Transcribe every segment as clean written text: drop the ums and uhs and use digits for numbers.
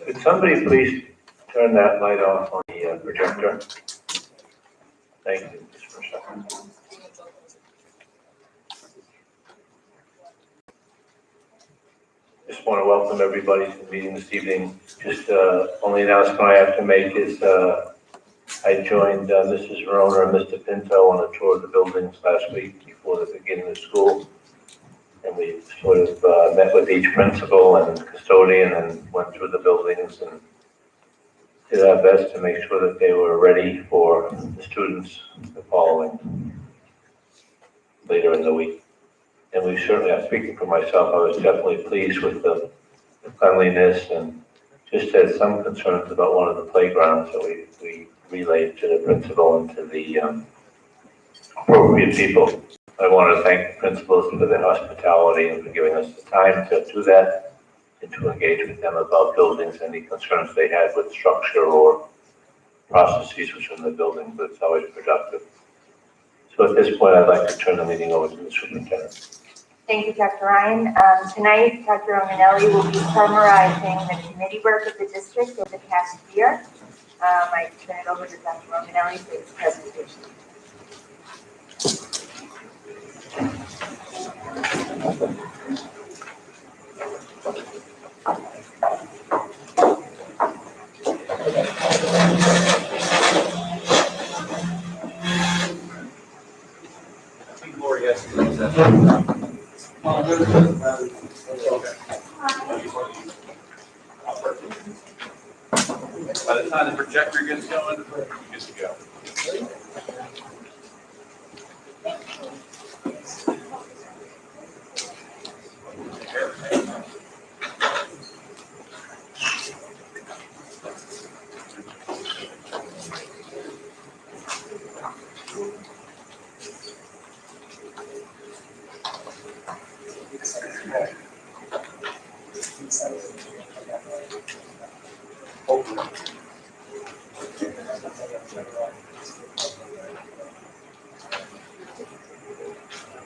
Could somebody please turn that light off on the projector? Thank you, just for a second. Just want to welcome everybody to the meeting this evening. Just only announcement I have to make is I joined Mrs. Verona and Mr. Pinto on a tour of the buildings last week before the beginning of school. And we sort of met with each principal and custodian and went through the buildings and did our best to make sure that they were ready for the students the following later in the week. And we certainly, I'm speaking for myself, I was definitely pleased with the cleanliness and just had some concerns about one of the playgrounds that we relayed to the principal and to the appropriate people. I want to thank the principals for their hospitality and for giving us the time to do that and to engage with them about buildings, any concerns they had with structure or processes within the building, but it's always productive. So at this point, I'd like to turn the meeting over to the superintendent. Thank you, Dr. Ryan. Tonight, Dr. Romanelli will be summarizing the committee work of the district over the past year. I turn it over to Dr. Romanelli for his presentation. By the time the projector gets going, you're good to go.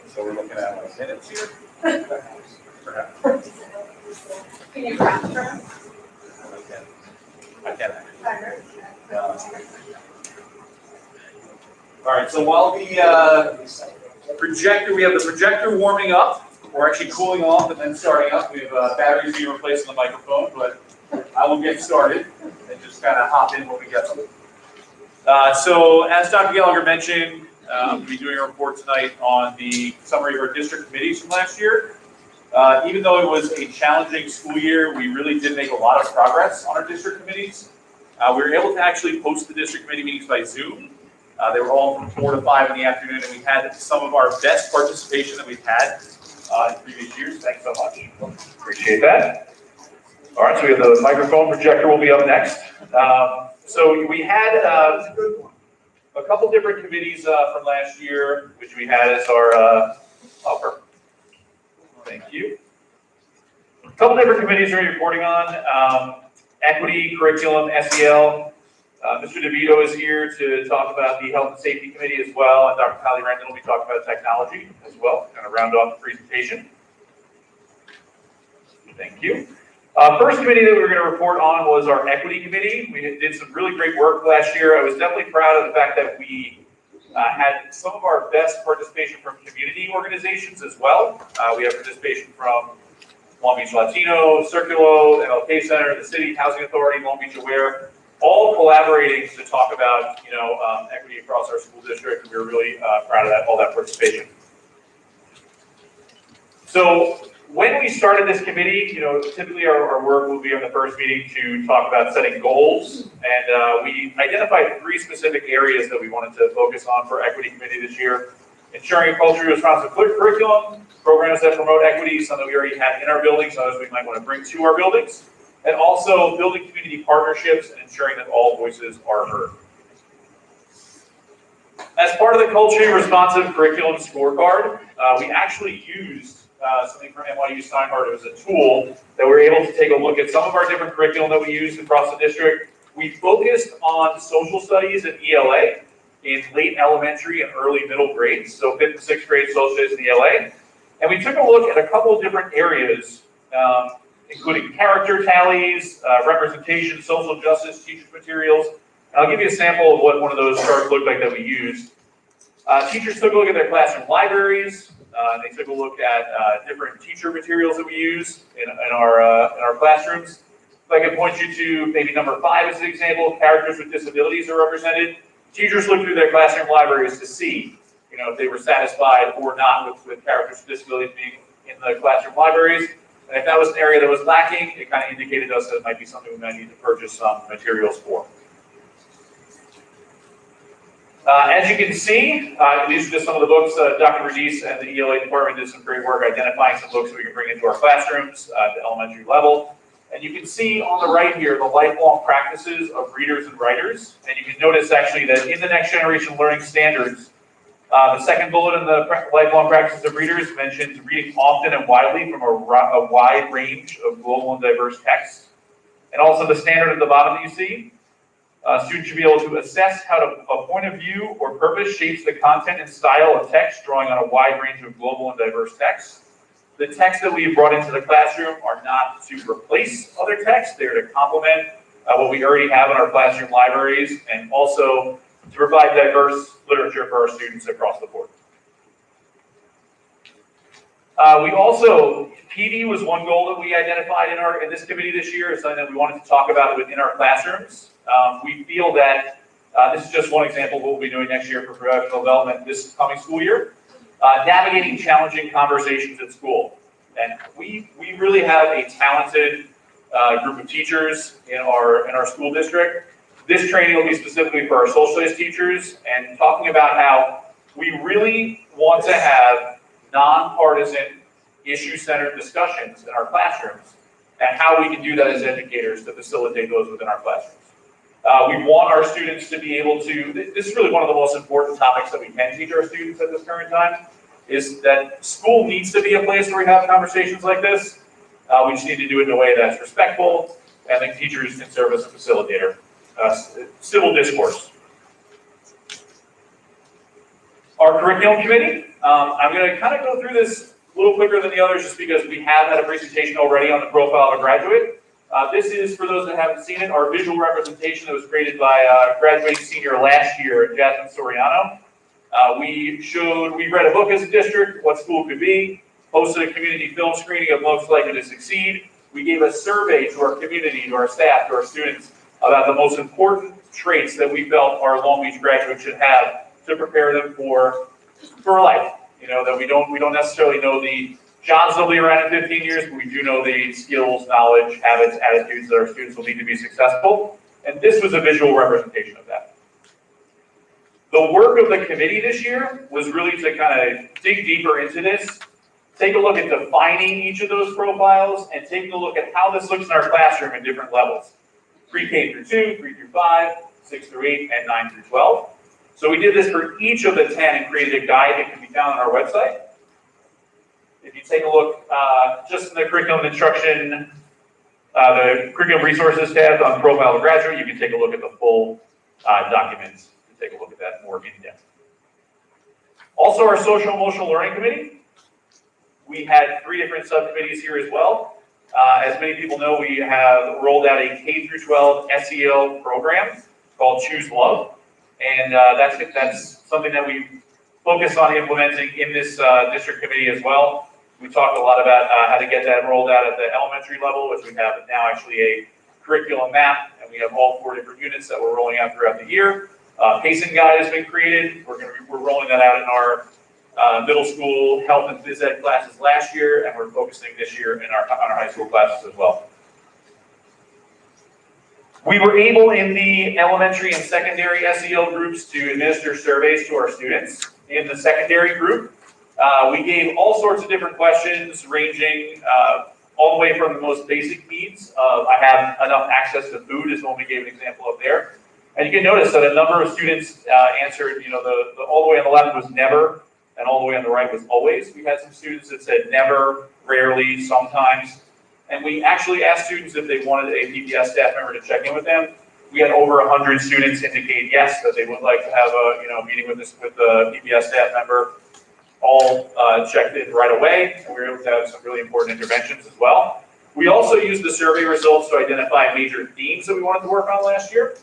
So we're looking at like minutes here? Perhaps. Can you transfer? I can. All right, so while the projector, we have the projector warming up, we're actually cooling off and then starting up. We have batteries being replaced on the microphone, but I will get started and just kind of hop in when we get them. So as Dr. Gallagher mentioned, we'll be doing a report tonight on the summary of our district committees from last year. Even though it was a challenging school year, we really did make a lot of progress on our district committees. We were able to actually post the district committee meetings by Zoom. They were all from 4 to 5 in the afternoon, and we had some of our best participation that we've had in previous years. Thanks so much. Appreciate that. All right, so we have the microphone projector will be up next. So we had a couple different committees from last year, which we had as our offer. Thank you. A couple different committees we're reporting on. Equity, curriculum, SEL. Mr. DeVito is here to talk about the Health and Safety Committee as well, and Dr. Kylie Rendon will be talking about technology as well, kind of round off the presentation. Thank you. First committee that we were going to report on was our Equity Committee. We did some really great work last year. I was definitely proud of the fact that we had some of our best participation from community organizations as well. We have participation from Long Beach Latino, Circulo, MLK Center, the City Housing Authority, Long Beach Aware, all collaborating to talk about equity across our school district. We were really proud of that, all that participation. So when we started this committee, typically our work will be on the first meeting to talk about setting goals, and we identified 3 specific areas that we wanted to focus on for Equity Committee this year: ensuring a culturally responsive curriculum, programs that promote equity, some that we already had in our buildings, others we might want to bring to our buildings, and also building community partnerships and ensuring that all voices are heard. As part of the culturally responsive curriculum scorecard, we actually used something from NYU Steinhardt. It was a tool that we were able to take a look at some of our different curriculum that we used across the district. We focused on social studies and ELA in late elementary and early middle grades, so 5th and 6th grade social studies and ELA. And we took a look at a couple of different areas including character tallies, representation, social justice, teachers' materials. And I'll give you a sample of what one of those charts looked like that we used. Teachers took a look at their classroom libraries. They took a look at different teacher materials that we use in our classrooms. If I could point you to maybe number 5 as an example, characters with disabilities are represented. Teachers looked through their classroom libraries to see, if they were satisfied or not with characters with disabilities being in the classroom libraries. And if that was an area that was lacking, it kind of indicated to us that it might be something we might need to purchase some materials for. As you can see, these are just some of the books. Dr. Radice and the ELA department did some great work identifying some books that we can bring into our classrooms at the elementary level. And you can see on the right here the lifelong practices of readers and writers. And you can notice actually that in the Next Generation Learning Standards, the second bullet in the lifelong practices of readers mentions reading often and widely from a wide range of global and diverse texts. And also the standard at the bottom that you see. Students should be able to assess how a point of view or purpose shapes the content and style of text, drawing on a wide range of global and diverse texts. The texts that we've brought into the classroom are not to replace other texts. They're to complement what we already have in our classroom libraries, and also to provide diverse literature for our students across the board. We also, PD was one goal that we identified in this committee this year, is something that we wanted to talk about within our classrooms. We feel that this is just one example of what we'll be doing next year for professional development this coming school year. Navigating challenging conversations at school. And we really have a talented group of teachers in our school district. This training will be specifically for our social studies teachers, and talking about how we really want to have nonpartisan, issue-centered discussions in our classrooms, and how we can do that as educators to facilitate those within our classrooms. We want our students to be able to, this is really one of the most important topics that we can teach our students at this current time, is that school needs to be a place where we have conversations like this. We just need to do it in a way that's respectful, and the teachers can serve as a facilitator. Civil discourse. Our curriculum committee, I'm going to kind of go through this a little quicker than the others just because we have had a presentation already on the profile of a graduate. This is, for those that haven't seen it, our visual representation that was created by graduating senior last year, Jasmine Soriano. We read a book as a district, what school could be, hosted a community film screening of Most Likely to Succeed. We gave a survey to our community, to our staff, to our students about the most important traits that we felt our Long Beach graduates should have to prepare them for life. That we don't necessarily know the jobs they'll be around in 15 years, but we do know the skills, knowledge, habits, attitudes that our students will need to be successful. And this was a visual representation of that. The work of the committee this year was really to kind of dig deeper into this, take a look at defining each of those profiles, and taking a look at how this looks in our classroom at different levels. Pre-K through 2, 3 through 5, 6 through 8, and 9 through 12. So we did this for each of the 10 and created a guide that can be found on our website. If you take a look just in the curriculum instruction, the curriculum resources tab on profile of graduate, you can take a look at the full documents and take a look at that more in depth. Also, our social emotional learning committee. We had 3 different subcommittees here as well. As many people know, we have rolled out a K through 12 SEL program called Choose Love. And that's something that we focus on implementing in this district committee as well. We talked a lot about how to get that rolled out at the elementary level, which we have now actually a curriculum map, and we have all 4 different units that we're rolling out throughout the year. Pacing guide has been created. We're rolling that out in our middle school health and phys ed classes last year, and we're focusing this year on our high school classes as well. We were able in the elementary and secondary SEL groups to administer surveys to our students. In the secondary group, we gave all sorts of different questions ranging all the way from the most basic needs of I have enough access to food is one we gave an example of there. And you can notice that a number of students answered, the all the way on the left was never, and all the way on the right was always. We had some students that said never, rarely, sometimes. And we actually asked students if they wanted a PBS staff member to check in with them. We had over 100 students indicate yes, that they would like to have a meeting with the PBS staff member. All checked in right away, and we were able to have some really important interventions as well. We also used the survey results to identify major themes that we wanted to work on last year.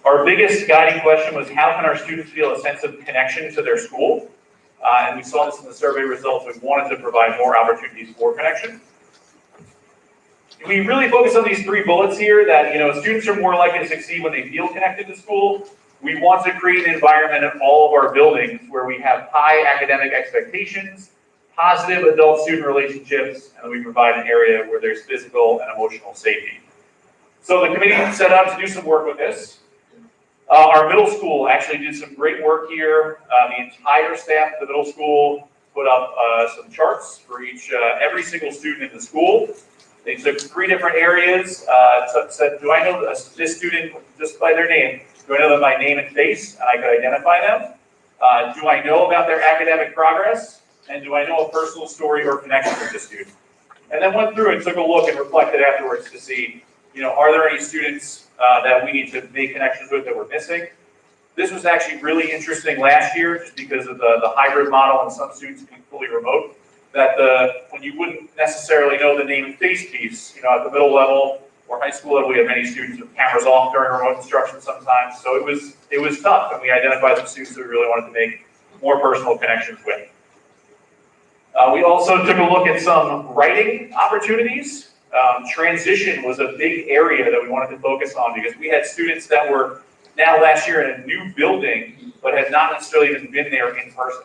Our biggest guiding question was, how can our students feel a sense of connection to their school? And we saw this in the survey results. We wanted to provide more opportunities for connection. We really focus on these 3 bullets here that, students are more likely to succeed when they feel connected to school. We want to create an environment in all of our buildings where we have high academic expectations, positive adult-student relationships, and we provide an area where there's physical and emotional safety. So the committee set out to do some work with this. Our middle school actually did some great work here. The entire staff of the middle school put up some charts for every single student in the school. They took 3 different areas, said, do I know this student just by their name? Do I know them by name and face, and I could identify them? Do I know about their academic progress? And do I know a personal story or connection with the student? And then went through and took a look and reflected afterwards to see, are there any students that we need to make connections with that we're missing? This was actually really interesting last year, just because of the hybrid model and some students being fully remote, that when you wouldn't necessarily know the name and face piece, at the middle level or high school level, we have many students with cameras off during remote instruction sometimes. So it was tough, and we identified some students that we really wanted to make more personal connections with. We also took a look at some writing opportunities. Transition was a big area that we wanted to focus on because we had students that were now last year in a new building, but had not necessarily even been there in person.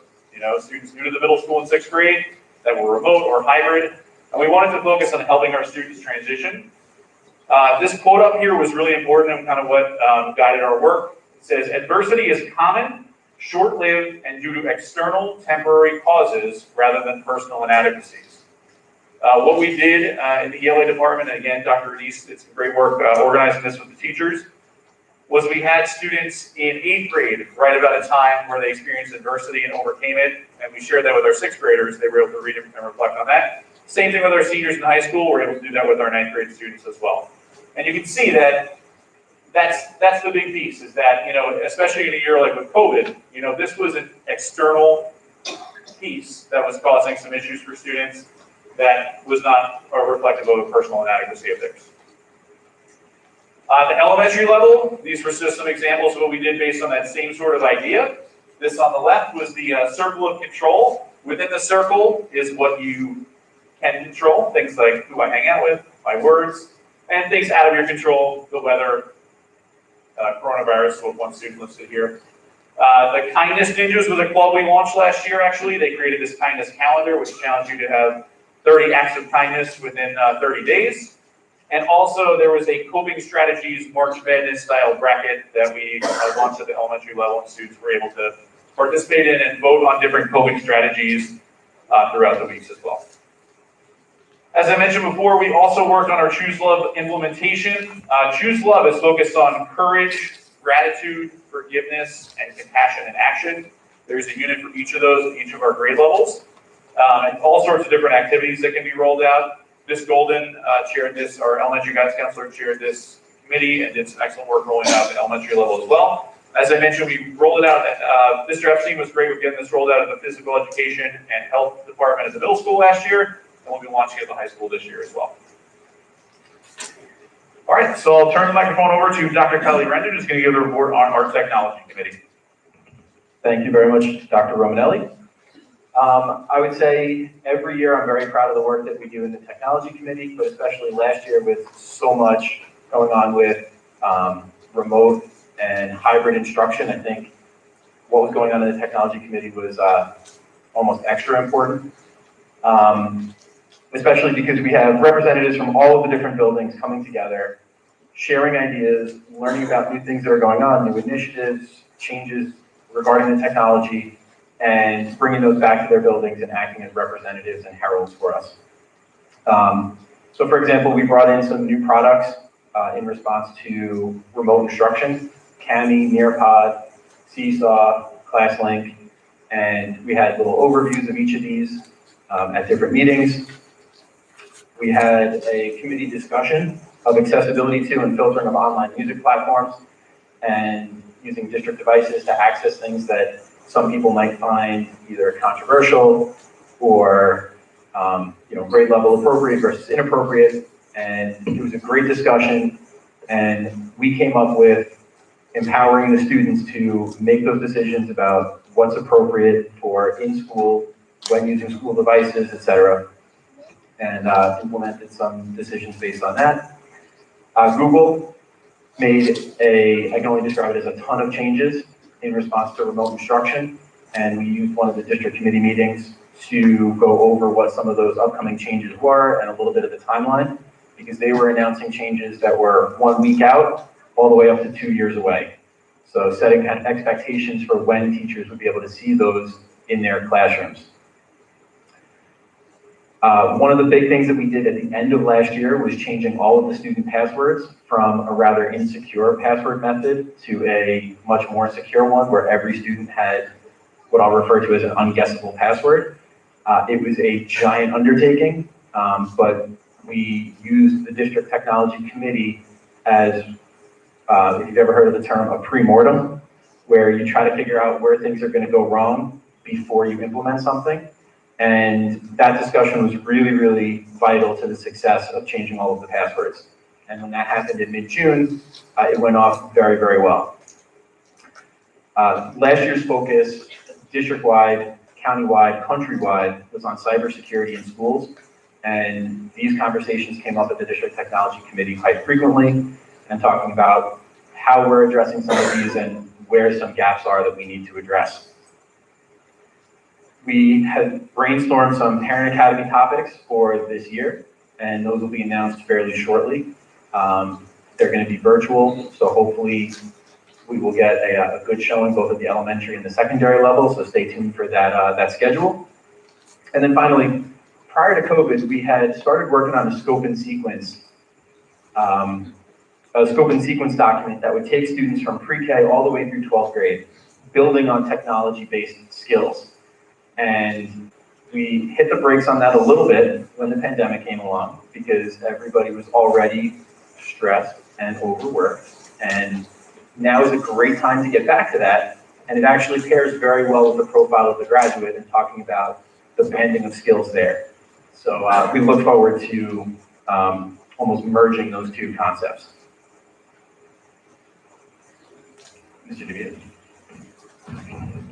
Students new to the middle school in 6th grade that were remote or hybrid, and we wanted to focus on helping our students transition. This quote up here was really important and kind of what guided our work. It says, adversity is common, short-lived, and due to external temporary causes rather than personal inadequacies. What we did in the ELA department, and again, Dr. Renise did some great work organizing this with the teachers, was we had students in 8th grade write about a time where they experienced adversity and overcame it, and we shared that with our 6th graders. They were able to read it and reflect on that. Same thing with our seniors in high school. We're able to do that with our 9th grade students as well. And you can see that that's the big piece, is that, especially in a year like with COVID, this was an external piece that was causing some issues for students that was not reflective of a personal inadequacy of theirs. The elementary level, these were just some examples of what we did based on that same sort of idea. This on the left was the circle of control. Within the circle is what you can control, things like who I hang out with, my words, and things out of your control, the weather, coronavirus, what one student listed here. The Kindness Ninjas was a club we launched last year, actually. They created this kindness calendar, which challenged you to have 30 acts of kindness within 30 days. And also, there was a coping strategies March Madness style bracket that we launched at the elementary level, and students were able to participate in and vote on different coping strategies throughout the weeks as well. As I mentioned before, we also worked on our Choose Love implementation. Choose Love is focused on courage, gratitude, forgiveness, and compassion in action. There's a unit for each of those at each of our grade levels, and all sorts of different activities that can be rolled out. Ms. Golden chaired this, our elementary guidance counselor chaired this committee and did some excellent work rolling out at the elementary level as well. As I mentioned, we rolled it out, Mr. Epstein was great with getting this rolled out in the physical education and health department at the middle school last year, and we'll be launching it at the high school this year as well. All right, so I'll turn the microphone over to Dr. Kelly Rendon, who's going to give a report on our technology committee. Thank you very much, Dr. Romanelli. I would say every year I'm very proud of the work that we do in the technology committee, but especially last year with so much going on with remote and hybrid instruction. I think what was going on in the technology committee was almost extra important, especially because we have representatives from all of the different buildings coming together, sharing ideas, learning about new things that are going on, new initiatives, changes regarding the technology, and bringing those back to their buildings and acting as representatives and heralds for us. So for example, we brought in some new products in response to remote instruction, Kami, Nearpod, Seesaw, ClassLink, and we had little overviews of each of these at different meetings. We had a committee discussion of accessibility to and filtering of online music platforms and using district devices to access things that some people might find either controversial or grade level appropriate versus inappropriate. And it was a great discussion. And we came up with empowering the students to make those decisions about what's appropriate for in school, when using school devices, et cetera, and implemented some decisions based on that. Google made I can only describe it as a ton of changes in response to remote instruction, and we used one of the district committee meetings to go over what some of those upcoming changes were and a little bit of the timeline, because they were announcing changes that were 1 week out all the way up to 2 years away. So setting kind of expectations for when teachers would be able to see those in their classrooms. One of the big things that we did at the end of last year was changing all of the student passwords from a rather insecure password method to a much more secure one where every student had what I'll refer to as an unguessable password. It was a giant undertaking, but we used the district technology committee as, if you've ever heard of the term, a pre-mortem, where you try to figure out where things are going to go wrong before you implement something. And that discussion was really, really vital to the success of changing all of the passwords. And when that happened in mid-June, it went off very, very well. Last year's focus, district-wide, county-wide, countrywide, was on cybersecurity in schools. And these conversations came up at the District Technology Committee quite frequently, and talking about how we're addressing some of these and where some gaps are that we need to address. We had brainstormed some Parent Academy topics for this year, and those will be announced fairly shortly. They're going to be virtual, so hopefully we will get a good showing both at the elementary and the secondary level, so stay tuned for that schedule. And then finally, prior to COVID, we had started working on a scope and sequence document that would take students from pre-K all the way through 12th grade, building on technology-based skills. And we hit the brakes on that a little bit when the pandemic came along, because everybody was already stressed and overworked. And now is a great time to get back to that. And it actually pairs very well with the profile of the graduate and talking about the banding of skills there. So we look forward to almost merging those two concepts. Mr. DeVito.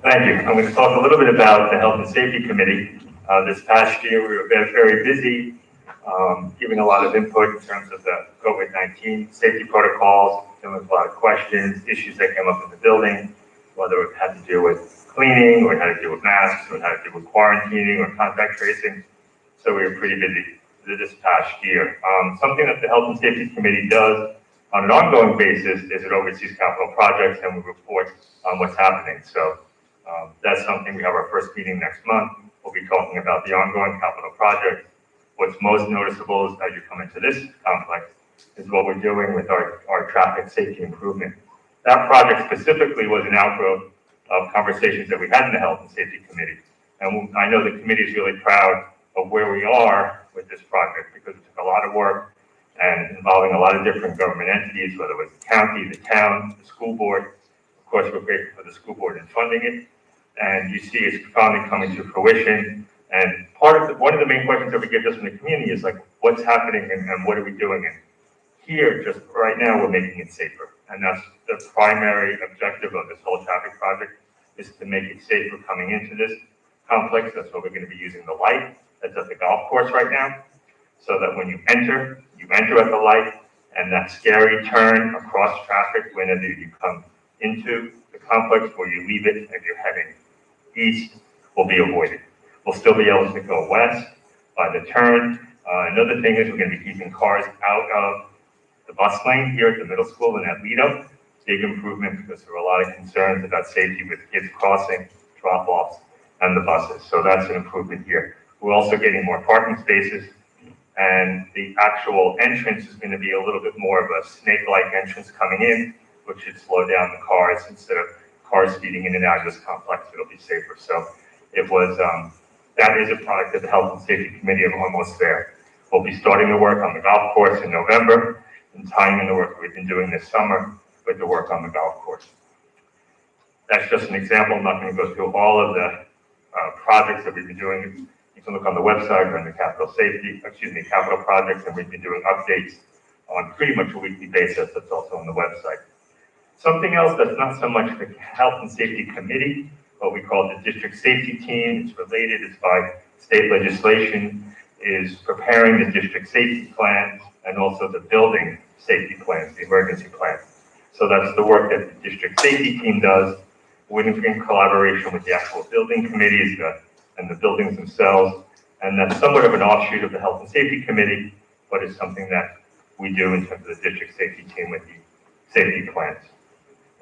Thank you. I'm going to talk a little bit about the Health and Safety Committee. This past year, we were very busy, giving a lot of input in terms of the COVID-19 safety protocols, dealing with a lot of questions, issues that came up in the building, whether it had to do with cleaning, or it had to do with masks, or it had to do with quarantining, or contact tracing. So we were pretty busy this past year. Something that the Health and Safety Committee does on an ongoing basis is it oversees capital projects, and we report on what's happening. So that's something. We have our first meeting next month. We'll be talking about the ongoing capital projects. What's most noticeable is as you come into this complex is what we're doing with our traffic safety improvement. That project specifically was an outgrowth of conversations that we had in the Health and Safety Committee. And I know the committee is really proud of where we are with this project, because it took a lot of work and involving a lot of different government entities, whether it was the county, the town, the school board. Of course, we're grateful for the school board in funding it. And you see it's finally coming to fruition. And one of the main questions that we get just from the community is like, what's happening and what are we doing? And here, just right now, we're making it safer. And that's the primary objective of this whole traffic project, is to make it safer coming into this complex. That's why we're going to be using the light that's at the golf course right now, so that when you enter at the light, and that scary turn across traffic whenever you come into the complex or you leave it and you're heading east will be avoided. We'll still be able to go west by the turn. Another thing is we're going to be keeping cars out of the bus lane here at the middle school and at Lido. Big improvement, because there were a lot of concerns about safety with kids crossing, drop-offs, and the buses. So that's an improvement here. We're also getting more parking spaces, and the actual entrance is going to be a little bit more of a snake-like entrance coming in, which should slow down the cars instead of cars speeding in and out of this complex. It'll be safer. So it was, that is a product of the Health and Safety Committee. I'm almost there. We'll be starting the work on the golf course in November, and tying in the work we've been doing this summer with the work on the golf course. That's just an example. I'm not going to go through all of the projects that we've been doing, can look on the website or in the capital projects, and we've been doing updates on pretty much a weekly basis. That's also on the website. Something else that's not so much the Health and Safety Committee, what we call the District Safety Team, it's related, it's by state legislation, is preparing the district safety plans and also the building safety plans, the emergency plans. So that's the work that the District Safety Team does, in collaboration with the actual building committees and the buildings themselves. And that's somewhat of an offshoot of the Health and Safety Committee, but it's something that we do in terms of the District Safety Team with the safety plans.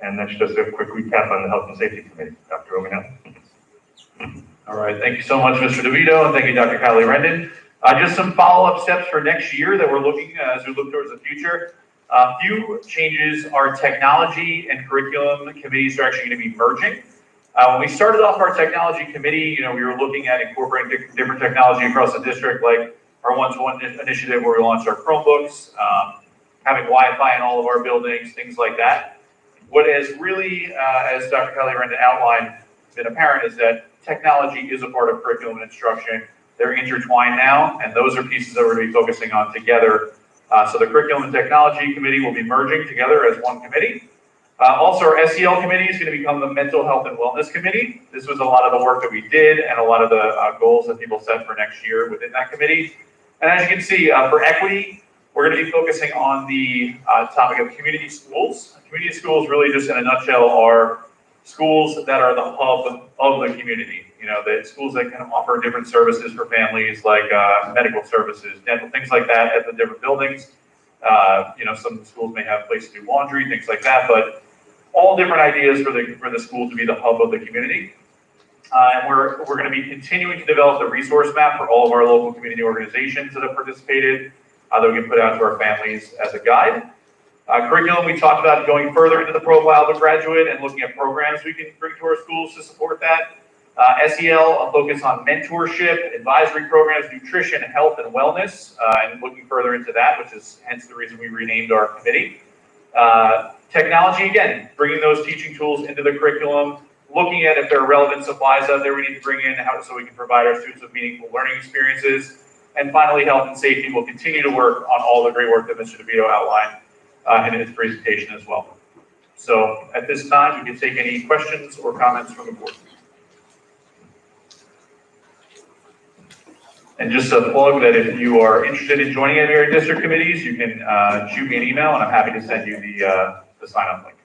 And that's just a quick recap on the Health and Safety Committee. Dr. Romanelli. All right, thank you so much, Mr. DeVito, and thank you, Dr. Kylie Rendon. Just some follow-up steps for next year that we're looking as we look towards the future. A few changes. Our technology and curriculum committees are actually going to be merging. When we started off our technology committee, we were looking at incorporating different technology across the district, like our one-to-one initiative where we launched our Chromebooks, having Wi-Fi in all of our buildings, things like that. What has really, as Dr. Kylie Rendon outlined, been apparent is that technology is a part of curriculum and instruction. They're intertwined now, and those are pieces that we're going to be focusing on together. So the Curriculum and Technology Committee will be merging together as one committee. Also, our SEL committee is going to become the Mental Health and Wellness Committee. This was a lot of the work that we did and a lot of the goals that people set for next year within that committee. And as you can see, for equity, we're going to be focusing on the topic of community schools. Community schools, really just in a nutshell, are schools that are the hub of the community. The schools that can offer different services for families, like medical services, dental, things like that at the different buildings. Some schools may have places to do laundry, things like that, but all different ideas for the school to be the hub of the community. And we're going to be continuing to develop the resource map for all of our local community organizations that have participated, that we can put out to our families as a guide. Curriculum, we talked about going further into the profile of a graduate and looking at programs we can bring to our schools to support that. SEL, a focus on mentorship, advisory programs, nutrition, health, and wellness, and looking further into that, which is hence the reason we renamed our committee. Technology, again, bringing those teaching tools into the curriculum, looking at if there are relevant supplies out there we need to bring in so we can provide our students with meaningful learning experiences. And finally, health and safety will continue to work on all the great work that Mr. DeVito outlined in his presentation as well. So at this time, we can take any questions or comments from the board. And just a plug that if you are interested in joining any of our district committees, you can shoot me an email, and I'm happy to send you the sign-up link.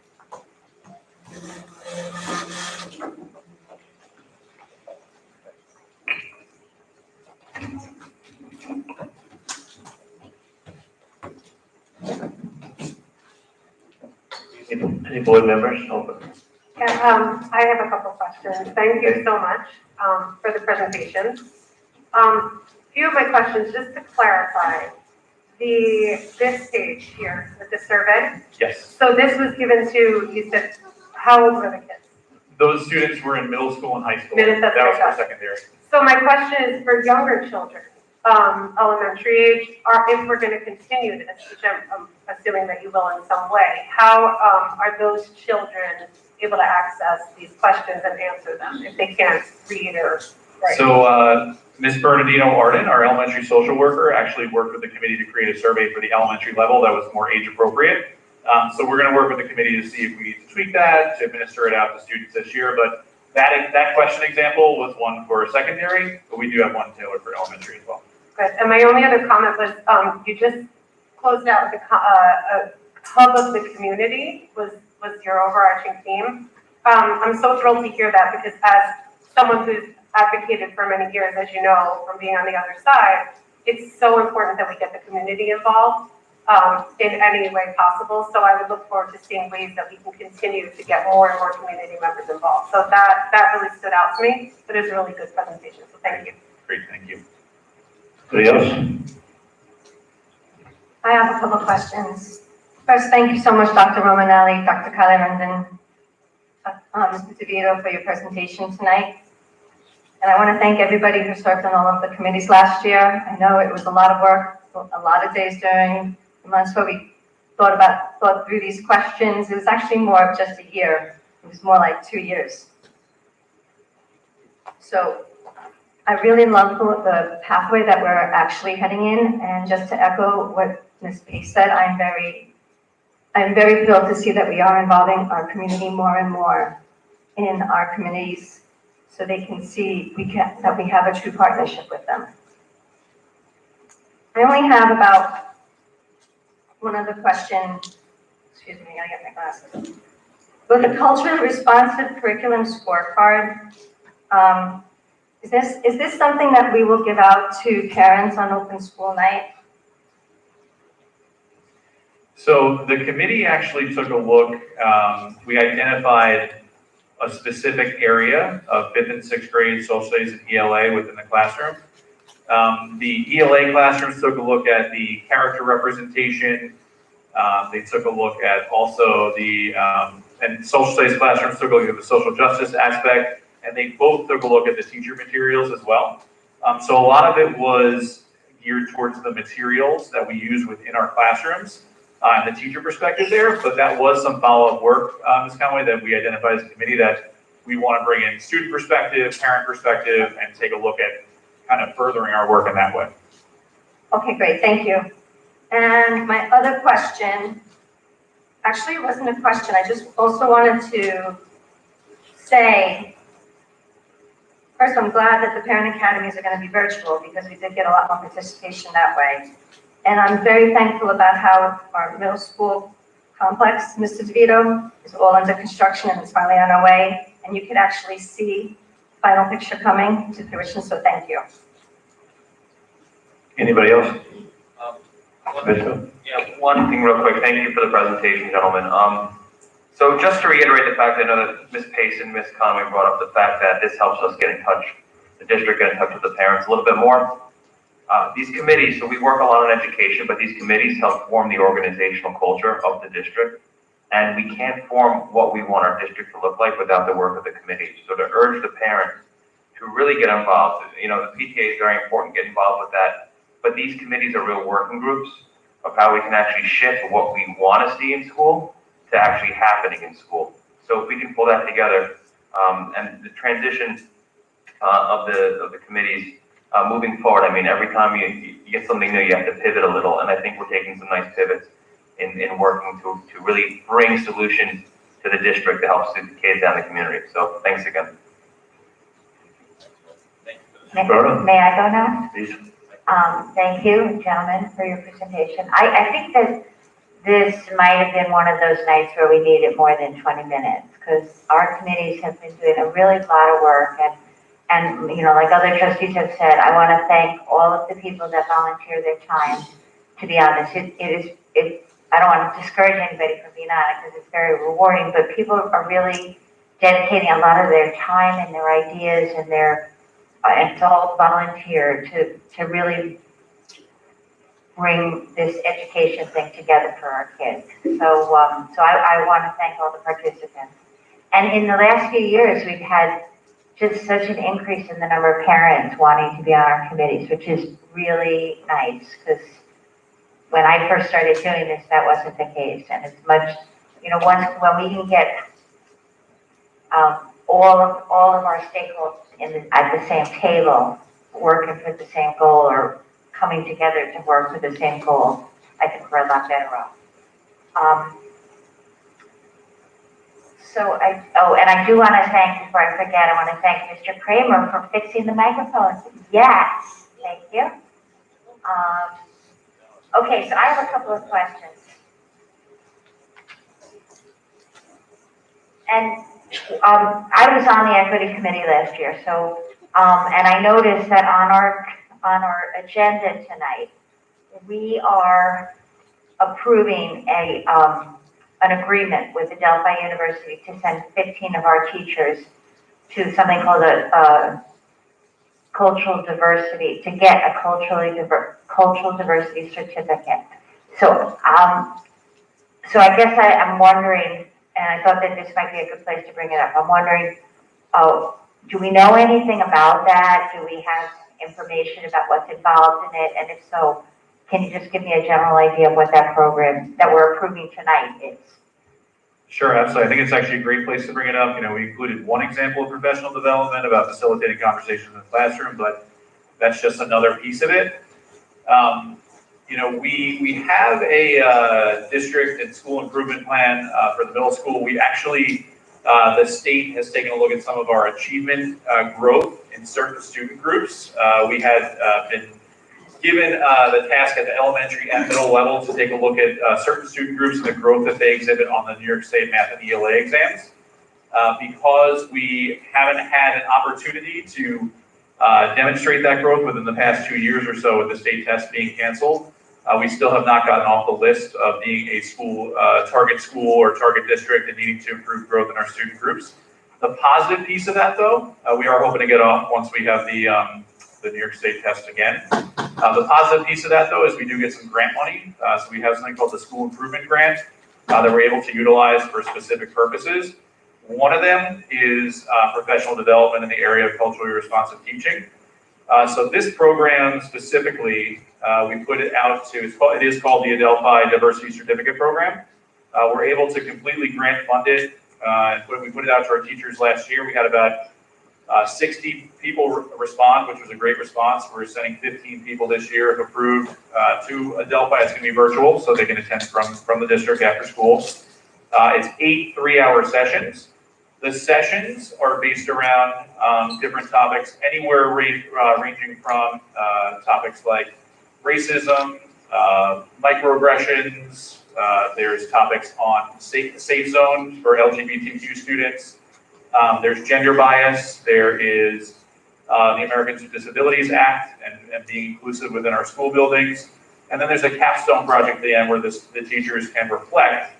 Any board members? Yeah, I have a couple questions. Thank you so much for the presentation. Few of my questions, just to clarify, this page here with the survey. Yes. So this was given to, you said, how old were the kids? Those students were in middle school and high school. That's That was what I for secondary. So my question is for younger children, elementary age, if we're going to continue this, which I'm assuming that you will in some way, how are those children able to access these questions and answer them if they can't read or write? So Ms. Bernardino Arden, our elementary social worker, actually worked with the committee to create a survey for the elementary level that was more age appropriate. So we're going to work with the committee to see if we need to tweak that, to administer it out to students this year. But that question example was one for secondary, but we do have one tailored for elementary as well. Good. And my only other comment was you just closed out the hub of the community was your overarching theme. I'm so thrilled to hear that because as someone who's advocated for many years, as you know, from being on the other side, it's so important that we get the community involved in any way possible. So I would look forward to seeing ways that we can continue to get more and more community members involved. So that really stood out to me, but it was a really good presentation. So thank you. Great, thank you. Anybody else? I have a couple of questions. First, thank you so much, Dr. Romanelli, Dr. Kylie Rendon, Mr. DeVito, for your presentation tonight. And I want to thank everybody who served on all of the committees last year. I know it was a lot of work, a lot of days during the months where we thought through these questions. It was actually more of just a year. It was more like 2 years. So I really love the pathway that we're actually heading in, and just to echo what Ms. Pace said, I'm very thrilled to see that we are involving our community more and more in our communities, so they can see that we have a true partnership with them. I only have about one other question. Excuse me, I gotta get my glasses. With the culturally responsive curriculum scorecard, is this something that we will give out to parents on open school night? So the committee actually took a look, we identified a specific area of 5th and 6th grade social studies and ELA within the classroom. The ELA classrooms took a look at the character representation. They took a look at also and social studies classrooms took a look at the social justice aspect, and they both took a look at the teacher materials as well. So a lot of it was geared towards the materials that we use within our classrooms and the teacher perspective there, but that was some follow-up work, Ms. Conway, that we identified as a committee that we want to bring in student perspective, parent perspective, and take a look at kind of furthering our work in that way. Okay, great, thank you. And my other question, actually it wasn't a question, I just also wanted to say, first, I'm glad that the parent academies are going to be virtual because we did get a lot more participation that way. And I'm very thankful about how our middle school complex, Mr. DeVito, is all under construction and it's finally on our way. And you can actually see the final picture coming to fruition, so thank you. Anybody else? Yeah, one thing real quick. Thank you for the presentation, gentlemen. So just to reiterate the fact, I know that Ms. Pace and Ms. Conway brought up the fact that this helps us get in touch, the district get in touch with the parents a little bit more. These committees, so we work a lot on education, but these committees help form the organizational culture of the district. And we can't form what we want our district to look like without the work of the committee. So to urge the parents to really get involved, you know, the PTA is very important, get involved with that. But these committees are real working groups of how we can actually shift what we want to see in school to actually happening in school. So if we can pull that together, and the transition of the committees moving forward, I mean, every time you get something new, you have to pivot a little, and I think we're taking some nice pivots in working to really bring solutions to the district to help the kids and the community. So thanks again. May I go now? Please. Thank you, gentlemen, for your presentation. I think that this might have been one of those nights where we needed more than 20 minutes because our committees have been doing a really lot of work, and you know, like other trustees have said, I want to thank all of the people that volunteer their time to be on this. I don't want to discourage anybody from being on it because it's very rewarding, but people are really dedicating a lot of their time and their ideas and it's all volunteer to really bring this education thing together for our kids. So I want to thank all the participants. And in the last few years, we've had just such an increase in the number of parents wanting to be on our committees, which is really nice because when I first started doing this, that wasn't the case. And it's much, you know, when we can get all of our stakeholders at the same table, working for the same goal or coming together to work for the same goal, I think we're a lot better off. And I do want to thank, before I forget, I want to thank Mr. Kramer for fixing the microphones. Yes, thank you. Okay, so I have a couple of questions. And I was on the equity committee last year, so and I noticed that on our agenda tonight, we are approving an agreement with Adelphi University to send 15 of our teachers to something called a cultural diversity, to get a cultural diversity certificate. So I guess I'm wondering, and I thought that this might be a good place to bring it up. I'm wondering, do we know anything about that? Do we have information about what's involved in it? And if so, can you just give me a general idea of what that program that we're approving tonight is? Sure, absolutely. I think it's actually a great place to bring it up. You know, we included one example of professional development about facilitating conversation in the classroom, but that's just another piece of it. You know, we have a district and school improvement plan for the middle school. We actually, the state has taken a look at some of our achievement growth in certain student groups. We had been given the task at the elementary and middle level to take a look at certain student groups and the growth that they exhibit on the New York State Math and ELA exams. Because we haven't had an opportunity to demonstrate that growth within the past 2 years or so with the state test being canceled, we still have not gotten off the list of being a school, target school or target district and needing to improve growth in our student groups. The positive piece of that though, we are hoping to get off once we have the New York State test again. The positive piece of that though is we do get some grant money. So we have something called the School Improvement Grant that we're able to utilize for specific purposes. One of them is professional development in the area of culturally responsive teaching. So this program specifically, we put it out to, it is called the Adelphi Diversity Certificate Program. We're able to completely grant fund it. We put it out to our teachers last year. We had about 60 people respond, which was a great response. We're sending 15 people this year, if approved, to Adelphi. It's going to be virtual, so they can attend from the district after school. It's 8 3-hour sessions. The sessions are based around different topics, anywhere ranging from topics like racism, microaggressions. There's topics on safe zones for LGBTQ students. There's gender bias. There is the Americans with Disabilities Act and being inclusive within our school buildings. And then there's a capstone project at the end where the teachers can reflect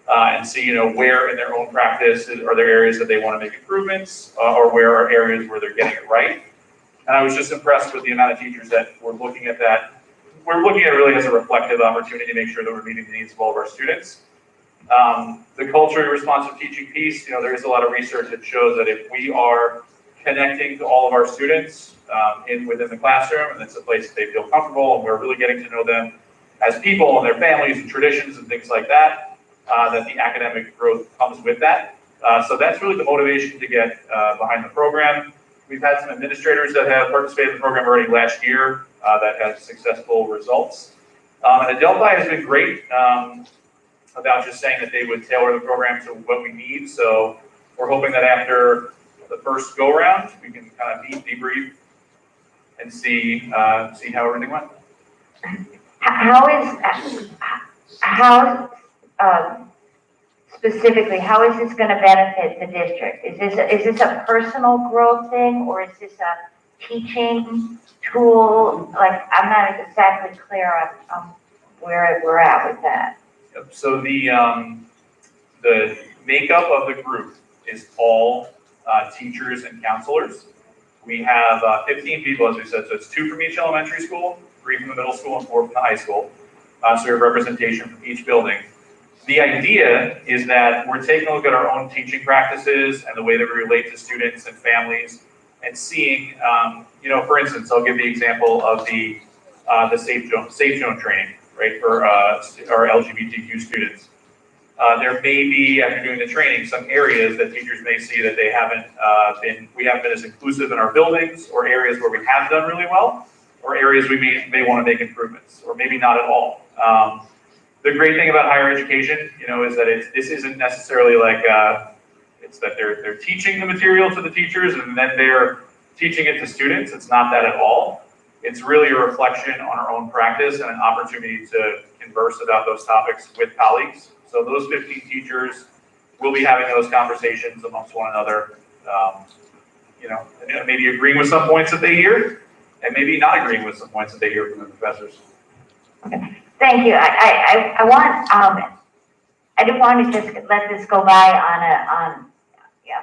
and see, you know, where in their own practice are there areas that they want to make improvements or where are areas where they're getting it right. And I was just impressed with the amount of teachers that were looking at that. We're looking at it really as a reflective opportunity to make sure that we're meeting the needs of all of our students. The culturally responsive teaching piece, you know, there is a lot of research that shows that if we are connecting to all of our students within the classroom, and it's a place that they feel comfortable, and we're really getting to know them as people and their families and traditions and things like that, that the academic growth comes with that. So that's really the motivation to get behind the program. We've had some administrators that have participated in the program already last year that have successful results. And Adelphi has been great about just saying that they would tailor the program to what we need. So we're hoping that after the first go around, we can kind of debrief and see how everything went. Specifically, how is this going to benefit the district? Is this a personal growth thing, or is this a teaching tool? Like, I'm not exactly clear on where we're at with that. Yep. So the makeup of the group is all teachers and counselors. We have 15 people, as we said, so it's 2 from each elementary school, 3 from the middle school, and 4 from the high school. So we have representation from each building. The idea is that we're taking a look at our own teaching practices and the way that we relate to students and families and seeing, you know, for instance, I'll give the example of the safe zone training, right, for our LGBTQ students. There may be, after doing the training, some areas that teachers may see that we haven't been as inclusive in our buildings, or areas where we have done really well, or areas we may want to make improvements, or maybe not at all. The great thing about higher education, you know, is that this isn't necessarily like, it's that they're teaching the material to the teachers and then they're teaching it to students. It's not that at all. It's really a reflection on our own practice and an opportunity to converse about those topics with colleagues. So those 15 teachers will be having those conversations amongst one another, you know, maybe agreeing with some points that they hear and maybe not agreeing with some points that they hear from the professors. Okay. Thank you. I didn't want to just let this go by on a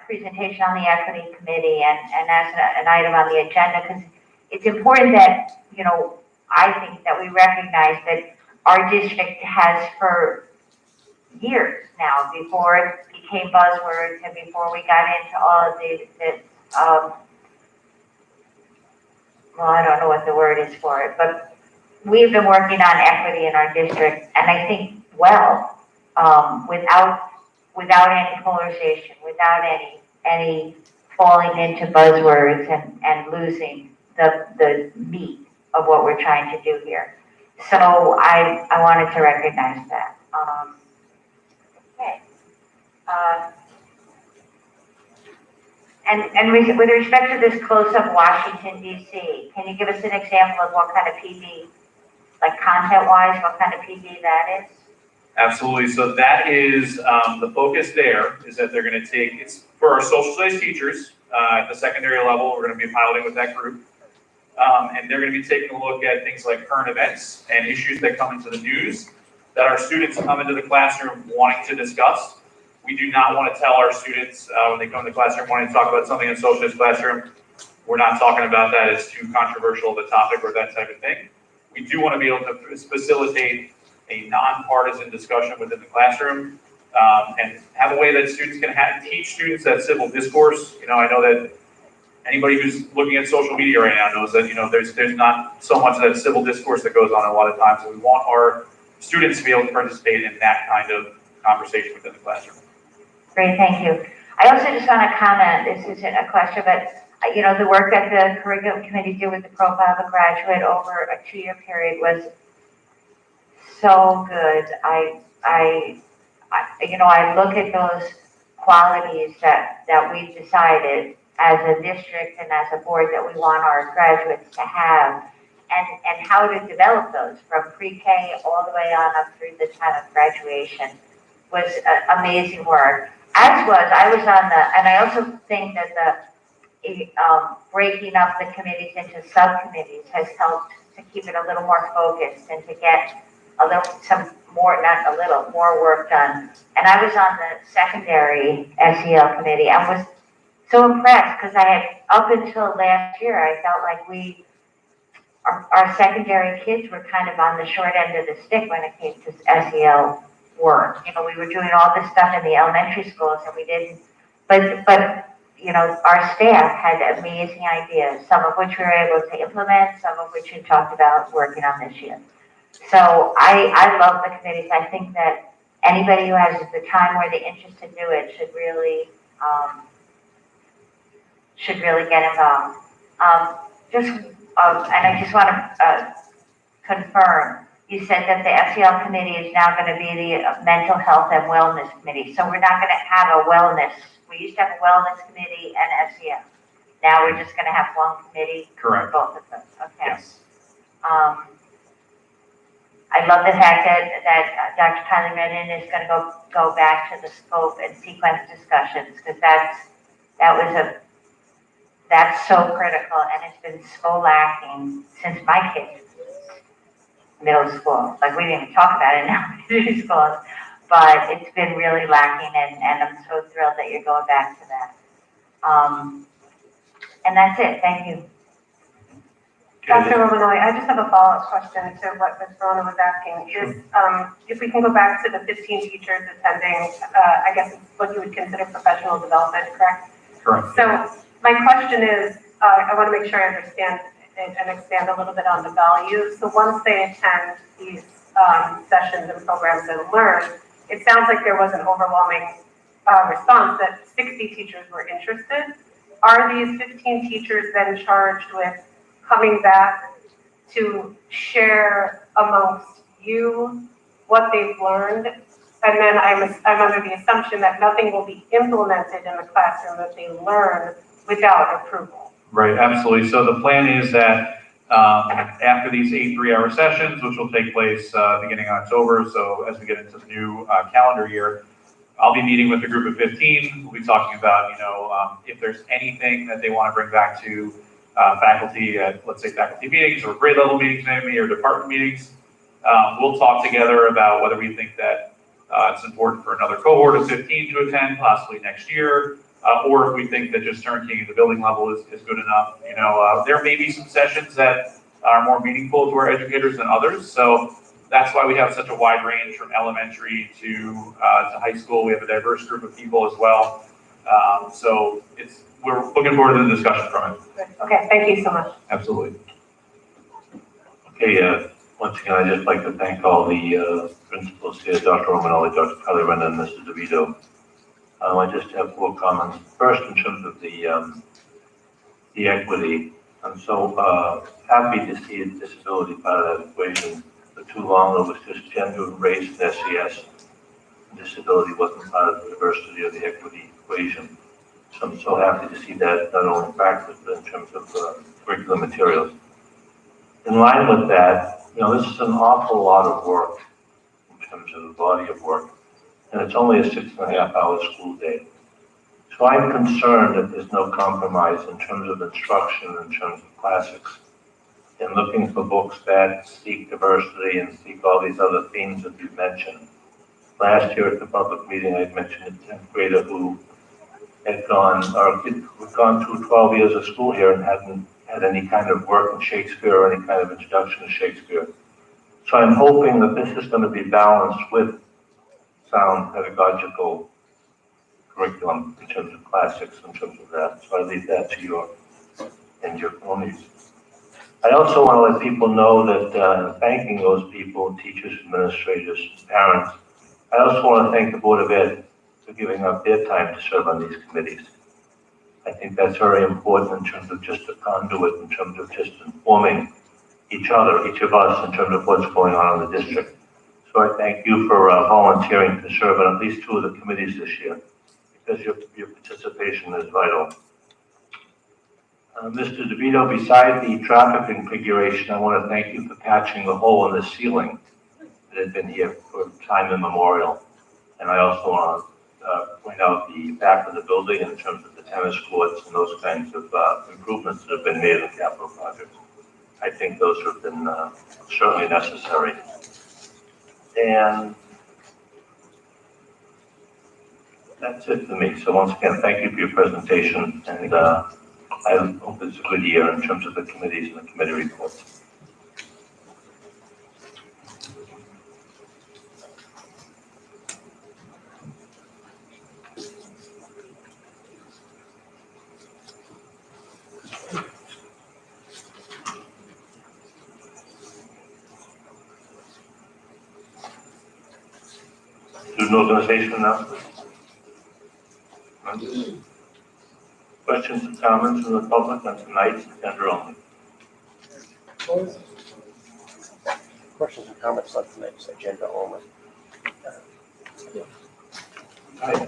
presentation on the equity committee and as an item on the agenda, because it's important that, you know, I think that we recognize that our district has for years now, before it became buzzwords and before we got into all of well, I don't know what the word is for it, but we've been working on equity in our district, and I think, well, without without any polarization, without any falling into buzzwords and losing the meat of what we're trying to do here. So I wanted to recognize that. Okay. And with respect to this close-up Washington DC, can you give us an example of what kind of PD, like content-wise, what kind of PD that is? Absolutely. So that is, the focus there is that they're going to take, it's for our social studies teachers at the secondary level. We're going to be piloting with that group. And they're going to be taking a look at things like current events and issues that come into the news that our students come into the classroom wanting to discuss. We do not want to tell our students when they come to the classroom wanting to talk about something in social studies classroom, we're not talking about that, it's too controversial of a topic or that type of thing. We do want to be able to facilitate a nonpartisan discussion within the classroom and have a way that students can teach students that civil discourse. You know, I know that anybody who's looking at social media right now knows that, you know, there's not so much of that civil discourse that goes on a lot of times. So we want our students to be able to participate in that kind of conversation within the classroom. Great, thank you. I also just want to comment, this isn't a question, but you know, the work that the curriculum committee did with the profile of a graduate over a 2-year period was so good. You know, I look at those qualities that we've decided as a district and as a board that we want our graduates to have, and how to develop those from pre-K all the way on up through the time of graduation was amazing work. I was on the, and I also think that the breaking up the committees into subcommittees has helped to keep it a little more focused and to get more work done. And I was on the secondary SEL committee. I was so impressed because up until last year, I felt like our secondary kids were kind of on the short end of the stick when it came to SEL work. You know, we were doing all this stuff in the elementary schools and we didn't, but you know, our staff had amazing ideas, some of which we were able to implement, some of which we talked about working on this year. So I love the committees. I think that anybody who has the time or the interest to do it should really get involved. And I just want to confirm, you said that the SEL committee is now going to be the mental health and wellness committee. So we're not going to have a wellness. We used to have a wellness committee and SEL. Now we're just going to have one committee. Correct. For both of them. Okay. Yes. I love the fact that Dr. Kylie Redden is going to go back to the scope and sequence discussions, because that's so critical, and it's been so lacking since my kids middle school. Like, we didn't even talk about it in elementary schools, but it's been really lacking, and I'm so thrilled that you're going back to that. And that's it. Thank you. Dr. Romanelli, I just have a follow-up question to what Ms. Verona was asking. If we can go back to the 15 teachers attending, I guess it's what you would consider professional development, correct? Correct. So my question is, I want to make sure I understand and expand a little bit on the values. So once they attend these sessions and programs and learn, it sounds like there was an overwhelming response that 60 teachers were interested. Are these 15 teachers then charged with coming back to share amongst you what they've learned? And then I'm under the assumption that nothing will be implemented in the classroom that they learn without approval. Right, absolutely. So the plan is that after these 8 3-hour sessions, which will take place beginning of October, so as we get into the new calendar year, I'll be meeting with a group of 15. We'll be talking about, you know, if there's anything that they want to bring back to faculty at, let's say, faculty meetings or grade level meetings maybe, or department meetings. We'll talk together about whether we think that it's important for another cohort of 15 to attend, possibly next year, or if we think that just turnkey at the building level is good enough. You know, there may be some sessions that are more meaningful to our educators than others. So that's why we have such a wide range from elementary to high school. We have a diverse group of people as well. So we're looking forward to the discussion from it. Okay, thank you so much. Absolutely. Okay, once again, I'd just like to thank all the principals here, Dr. Romanelli, Dr. Kylie Rennan, and Mr. DeVito, I just have 4 comments. First, in terms of the equity, I'm so happy to see a disability part of that equation. For too long, it was just gender and race and SES. Disability wasn't part of the diversity or the equity equation. So I'm so happy to see that not only in practice, but in terms of curriculum materials. In line with that, this is an awful lot of work in terms of the body of work, and it's only a 6.5-hour school day. So I'm concerned that there's no compromise in terms of instruction, in terms of classics, and looking for books that seek diversity and seek all these other themes that you've mentioned. Last year at the public meeting, I mentioned a 10th grader who had gone through 12 years of school here and hadn't had any kind of work in Shakespeare or any kind of introduction to Shakespeare. So I'm hoping that this is going to be balanced with sound pedagogical curriculum in terms of classics, in terms of that. So I leave that to your cronies. I also want to let people know that thanking those people, teachers, administrators, parents, I also want to thank the Board of Ed for giving up their time to serve on these committees. I think that's very important in terms of just a conduit, in terms of just informing each other, each of us, in terms of what's going on in the district. So I thank you for volunteering to serve on at least 2 of the committees this year, because your participation is vital. Mr. DeVito, beside the traffic configuration, I want to thank you for patching the hole in the ceiling that had been here for time immemorial. And I also want to point out the back of the building in terms of the tennis courts and those kinds of improvements that have been made in capital projects. I think those have been certainly necessary. And that's it for me. So once again, thank you for your presentation, and I hope it's a good year in terms of the committees and the committee reports. Student organization now. Questions and comments from the public on tonight's agenda only. Questions and comments on tonight's agenda only.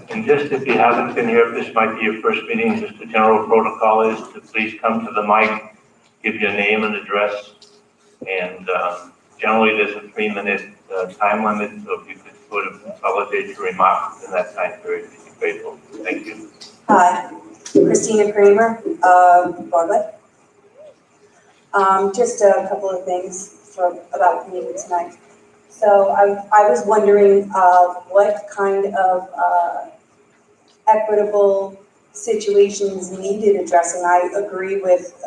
And just if you haven't been here, if this might be your first meeting, just the general protocol is to please come to the mic, give your name and address, and generally there's a 3-minute time limit, so if you could sort of consolidate your remarks in that time period, we'd be grateful. Thank you. Hi, Christina Kramer, Broadway. Just a couple of things about the meeting tonight. So I was wondering what kind of equitable situations needed addressing. I agree with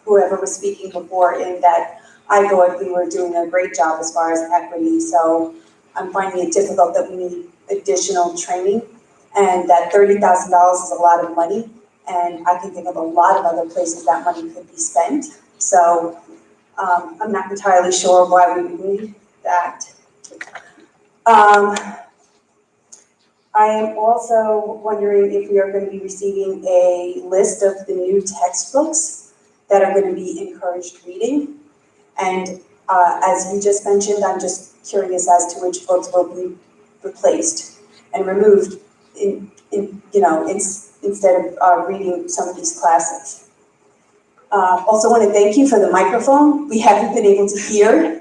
whoever was speaking before in that I thought we were doing a great job as far as equity. So I'm finding it difficult that we need additional training, and that $30,000 is a lot of money. And I can think of a lot of other places that money could be spent. So I'm not entirely sure why we would need that. I am also wondering if we are going to be receiving a list of the new textbooks that are going to be encouraged reading. And as you just mentioned, I'm just curious as to which books will be replaced and removed instead of reading some of these classics. Also want to thank you for the microphone. We haven't been able to hear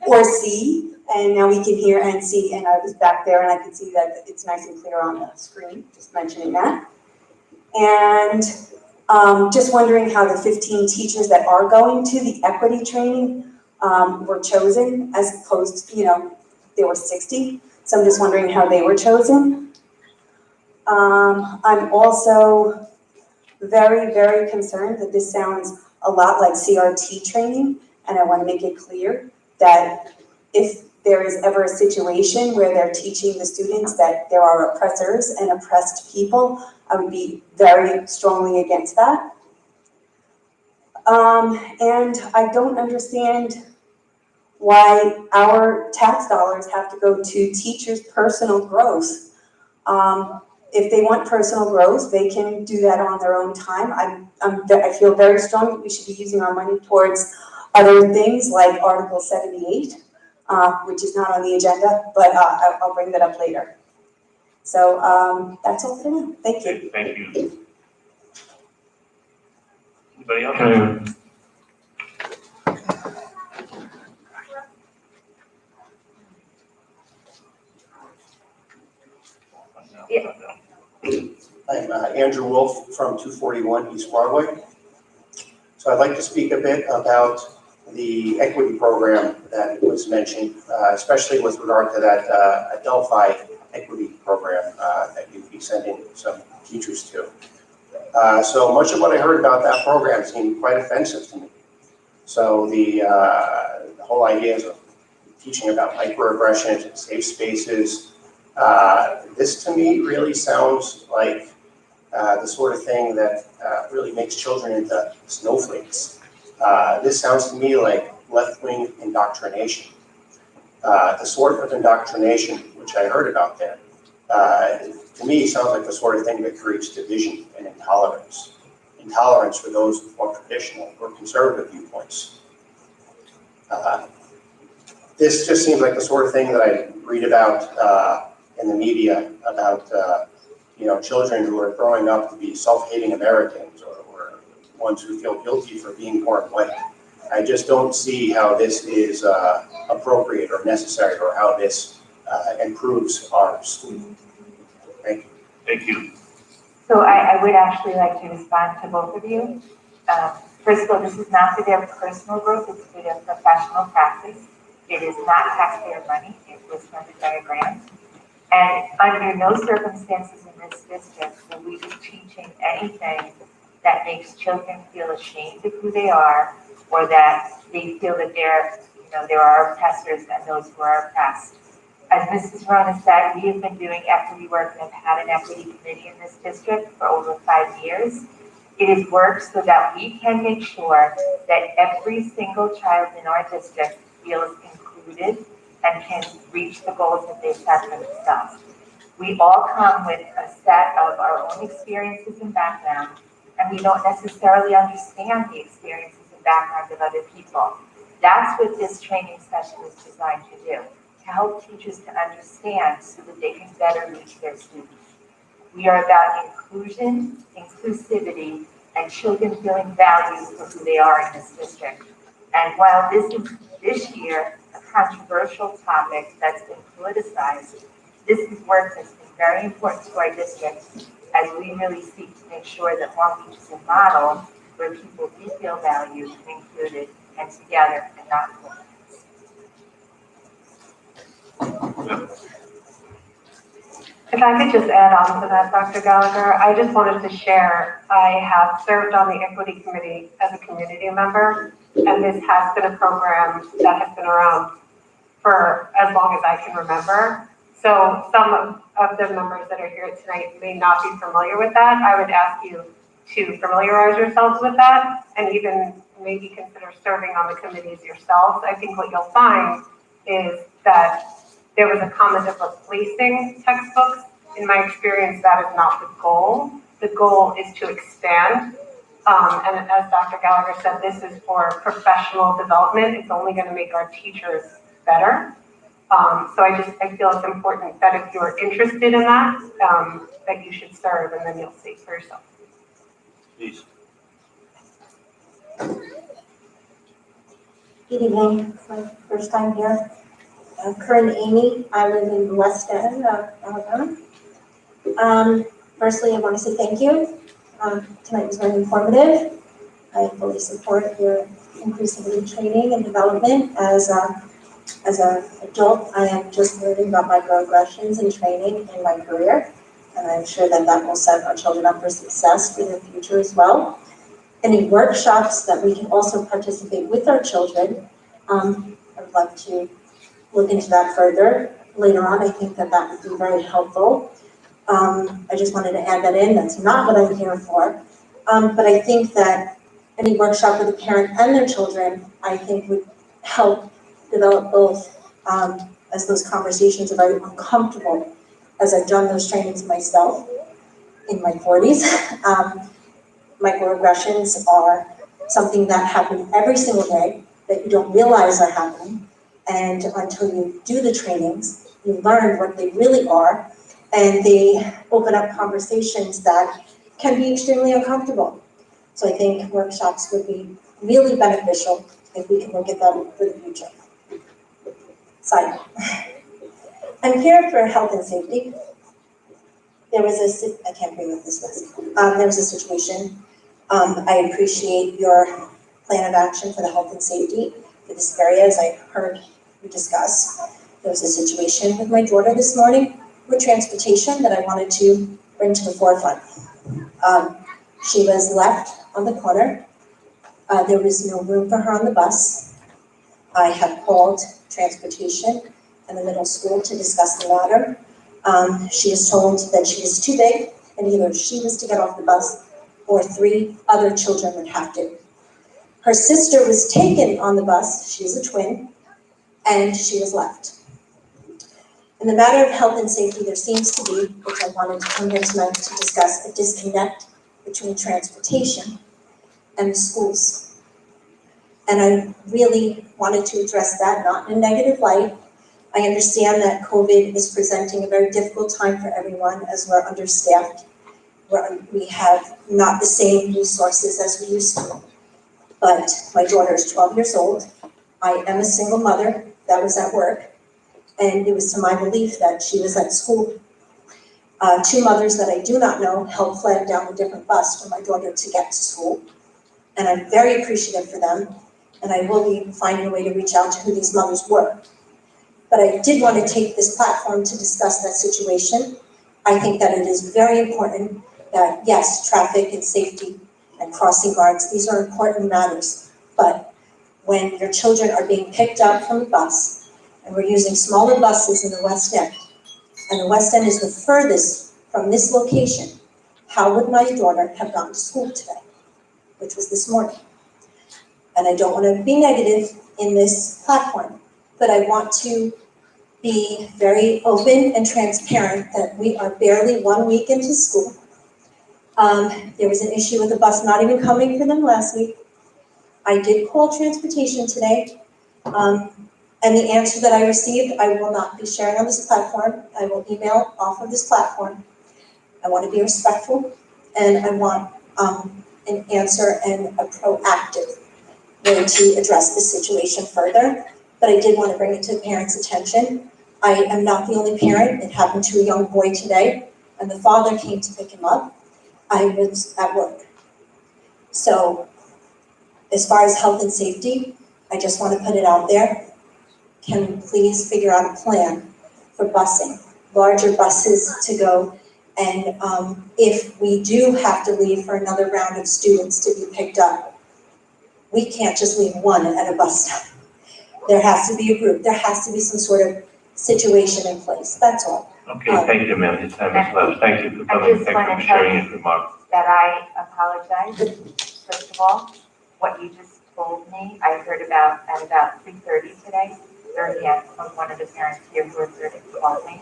or see, and now we can hear and see, and I was back there and I can see that it's nice and clear on the screen, just mentioning that. And just wondering how the 15 teachers that are going to the equity training were chosen, as opposed to, there were 60. So I'm just wondering how they were chosen. I'm also very, very concerned that this sounds a lot like CRT training, and I want to make it clear that if there is ever a situation where they're teaching the students that there are oppressors and oppressed people, I would be very strongly against that. And I don't understand why our tax dollars have to go to teachers' personal growth. If they want personal growth, they can do that on their own time. I feel very strong that we should be using our money towards other things like Article 78, which is not on the agenda, but I'll bring that up later. So that's all for now. Thank you. Thank you. Anybody else? I'm Andrew Wolf from 241 East Broadway. So I'd like to speak a bit about the equity program that was mentioned, especially with regard to that Adelphi equity program that you'd be sending some teachers to. So much of what I heard about that program seemed quite offensive to me. So the whole idea of teaching about microaggressions and safe spaces, this to me really sounds like the sort of thing that really makes children into snowflakes. This sounds to me like left-wing indoctrination. The sort of indoctrination which I heard about there, to me sounds like the sort of thing that creates division and intolerance. Intolerance for those with more traditional or conservative viewpoints. This just seems like the sort of thing that I read about in the media about children who are growing up to be self-hating Americans or ones who feel guilty for being born white. I just don't see how this is appropriate or necessary or how this improves our school. Thank you. Thank you. So I would actually like to respond to both of you. First of all, this is not for their personal growth, it's for their professional practice. It is not taxpayer money, it was funded by a grant. And under no circumstances in this district will we be teaching anything that makes children feel ashamed of who they are, or that they feel that there are oppressors and those who are oppressed. As Mrs. Rona said, we have been doing equity work and have had an equity committee in this district for over 5 years. It has worked so that we can make sure that every single child in our district feels included and can reach the goals that they've set for themselves. We all come with a set of our own experiences and background, and we don't necessarily understand the experiences and backgrounds of other people. That's what this training session is designed to do, to help teachers to understand so that they can better reach their students. We are about inclusion, inclusivity, and children feeling valued for who they are in this district. And while this is this year a controversial topic that's been politicized, this is work that's been very important to our district as we really seek to make sure that Long Beach is a model where people do feel valued and included and together and not alone. If I could just add on to that, Dr. Gallagher, I just wanted to share, I have served on the equity committee as a community member, and this has been a program that has been around for as long as I can remember. So some of the members that are here tonight may not be familiar with that. I would ask you to familiarize yourselves with that and even maybe consider serving on the committees yourselves. I think what you'll find is that there was a comment of replacing textbooks. In my experience, that is not the goal. The goal is to expand. And as Dr. Gallagher said, this is for professional development. It's only going to make our teachers better. So I feel it's important that if you're interested in that, that you should serve, and then you'll see for yourself. Please. Good evening. It's my first time here. Corinne Amy. I live in West End, Alabama. Firstly, I want to say thank you. Tonight was very informative. I fully support your increasing training and development. As an adult, I am just learning about microaggressions and training in my career, and I'm sure that that will set our children up for success for the future as well. Any workshops that we can also participate with our children, I would like to look into that further later on. I think that that would be very helpful. I just wanted to add that in. That's not what I'm here for. But I think that any workshop with a parent and their children, I think would help develop both as those conversations are very uncomfortable as I've done those trainings myself in my 40s. Microaggressions are something that happen every single day that you don't realize are happening. And until you do the trainings, you learn what they really are, and they open up conversations that can be extremely uncomfortable. So I think workshops would be really beneficial if we can look at them for the future. Side note. I'm here for health and safety. There was I can't bring up this list. There was a situation. I appreciate your plan of action for the health and safety for this area, as I heard you discuss. There was a situation with my daughter this morning with transportation that I wanted to bring to the forefront. She was left on the corner. There was no room for her on the bus. I have called transportation and the middle school to discuss the matter. She is told that she is too big, and either she was to get off the bus or 3 other children would have to. Her sister was taken on the bus, she's a twin, and she was left. In the matter of health and safety, there seems to be, which I wanted to come here tonight to discuss, a disconnect between transportation and the schools. And I really wanted to address that, not in a negative light. I understand that COVID is presenting a very difficult time for everyone as we're understaffed. We have not the same resources as we used to. But my daughter is 12 years old. I am a single mother that was at work, and it was to my belief that she was at school. 2 mothers that I do not know helped flag down a different bus for my daughter to get to school. And I'm very appreciative for them, and I will be finding a way to reach out to who these mothers were. But I did want to take this platform to discuss that situation. I think that it is very important that, yes, traffic and safety and crossing guards, these are important matters. But when your children are being picked up from the bus, and we're using smaller buses in the West End, and the West End is the furthest from this location, how would my daughter have gone to school today, which was this morning? And I don't want to be negative in this platform, but I want to be very open and transparent that we are barely 1 week into school. There was an issue with the bus not even coming for them last week. I did call transportation today, and the answer that I received, I will not be sharing on this platform. I will email off of this platform. I want to be respectful, and I want an answer and a proactive way to address this situation further. But I did want to bring it to the parents' attention. I am not the only parent. It happened to a young boy today, and the father came to pick him up. I was at work. So as far as health and safety, I just want to put it out there. Can we please figure out a plan for busing, larger buses to go? And if we do have to leave for another round of students to be picked up, we can't just leave one at a bus stop. There has to be a group. There has to be some sort of situation in place. That's all. Okay, thank you, ma'am. Your time is left. Thank you for coming. Thank you for sharing your remarks. That I apologize, first of all. What you just told me, I heard about at about 3:30 today, from one of the parents here who called me.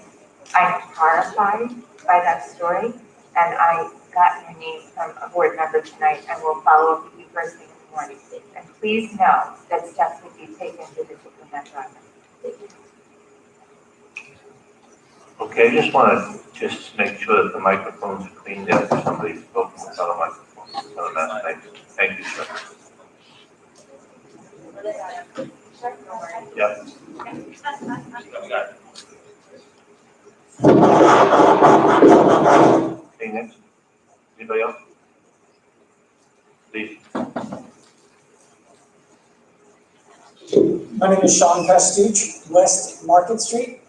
I'm horrified by that story, and I got your name from a board member tonight, and we'll follow up with you first thing in the morning. And please know that steps will be taken to discipline that driver. Okay, I just want to make sure that the microphones are cleaned up if somebody's spoken without a microphone. Thank you, sir. Yeah. Okay, next. Anybody else? Please. My name is Sean Pastuch, West Market Street.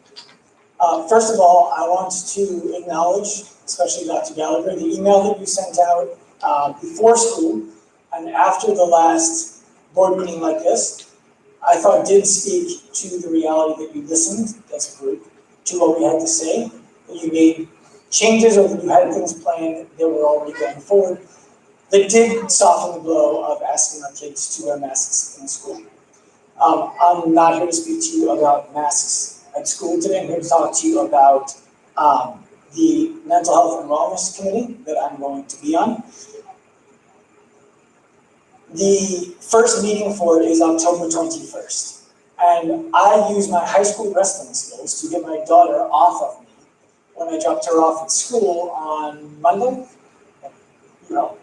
First of all, I want to acknowledge, especially Dr. Gallagher, the email that you sent out before school and after the last board meeting like this, I thought did speak to the reality that you listened as a group to what we had to say, that you made changes or that you had things planned that were already going forward that did soften the blow of asking our kids to wear masks in school. I'm not here to speak to you about masks at school today. I'm here to talk to you about the Mental Health and Wellness Committee that I'm going to be on. The first meeting for it is October 21st. And I use my high school wrestling skills to get my daughter off of me when I dropped her off at school on Monday. No,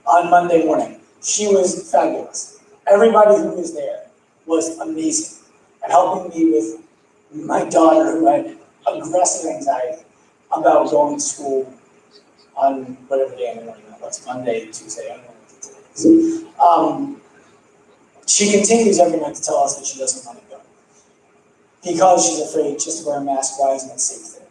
on Monday morning. She was fabulous. Everybody who was there was amazing at helping me with my daughter who had aggressive anxiety about going to school on whatever day in the morning, what's Monday, Tuesday, I don't know what the day is. She continues every night to tell us that she doesn't want to go because she's afraid just to wear a mask. Why isn't it safe there?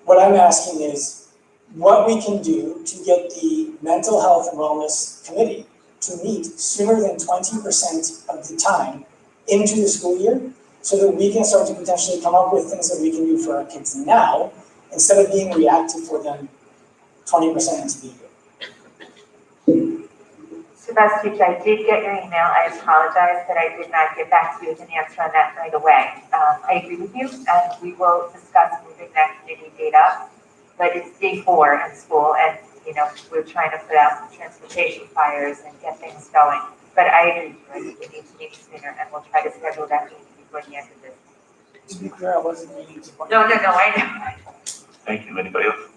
What I'm asking is what we can do to get the Mental Health and Wellness Committee to meet sooner than 20% of the time into the school year so that we can start to potentially come up with things that we can do for our kids now instead of being reactive for them 20% into the year. Sebastian, I did get your email. I apologize that I did not get back to you with an answer on that right away. I agree with you, and we will discuss moving that committee date up. But it's day 4 in school, and we're trying to put out some transportation fires and get things going. But I agree, I think we need to meet sooner, and we'll try to schedule that meeting before the end of this. To be clear, I wasn't meaning to. No, I know. Thank you. Anybody else?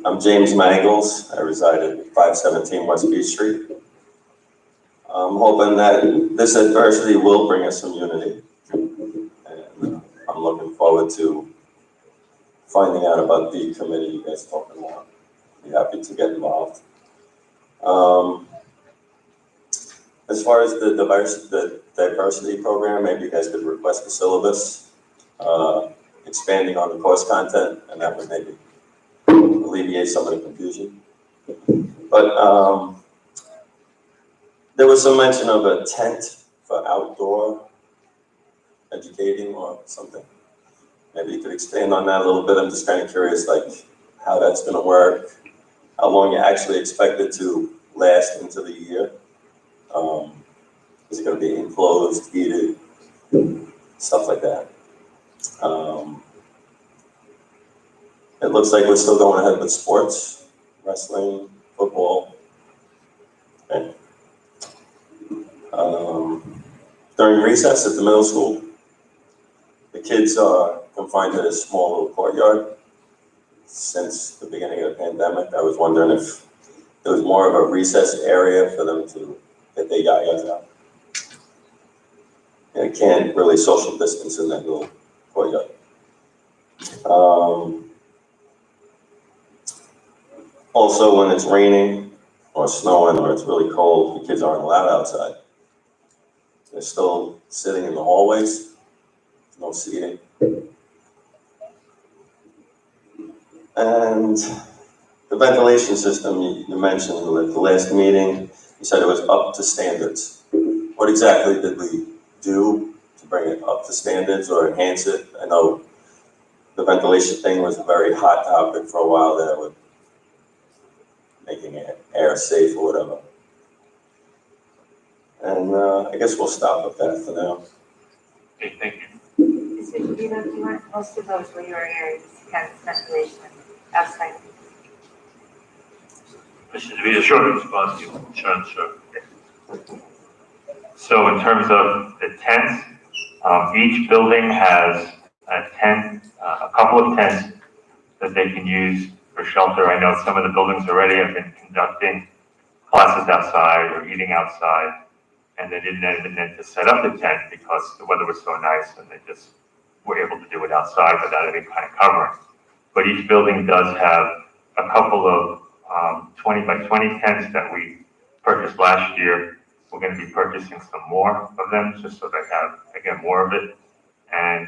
I'm James Mangles. I reside at 517 West Beach Street. I'm hoping that this adversity will bring us some unity. And I'm looking forward to finding out about the committee you guys talking about. Be happy to get involved. As far as the diversity program, maybe you guys could request a syllabus, expanding on the course content, and that would maybe alleviate some of the confusion. But there was some mention of a tent for outdoor educating or something. Maybe you could expand on that a little bit. I'm just kind of curious, like how that's going to work, how long you actually expect it to last into the year. Is it going to be enclosed, heated, stuff like that. It looks like we're still going ahead with sports, wrestling, football. Okay. During recess at the middle school, the kids are confined to this small little courtyard. Since the beginning of the pandemic, I was wondering if there was more of a recess area for them to get their yayas out. And I can't really social distance in that little courtyard. Also, when it's raining or snowing or it's really cold, the kids aren't allowed outside. They're still sitting in the hallways, no seating. And the ventilation system, you mentioned at the last meeting, you said it was up to standards. What exactly did we do to bring it up to standards or enhance it? I know the ventilation thing was a very hot topic for a while there with making air safe or whatever. And I guess we'll stop with that for now. Okay, thank you. Mr. DeVito, do you want most of those were your areas, kind of ventilation outside? Mr. DeVito, short response to you. Sure. So in terms of the tents, each building has a tent, a couple of tents that they can use for shelter. I know some of the buildings already have been conducting classes outside or eating outside, and they didn't even need to set up the tent because the weather was so nice and they just were able to do it outside without any kind of covering. But each building does have a couple of 20 by 20 tents that we purchased last year. We're going to be purchasing some more of them just so they have, again, more of it. And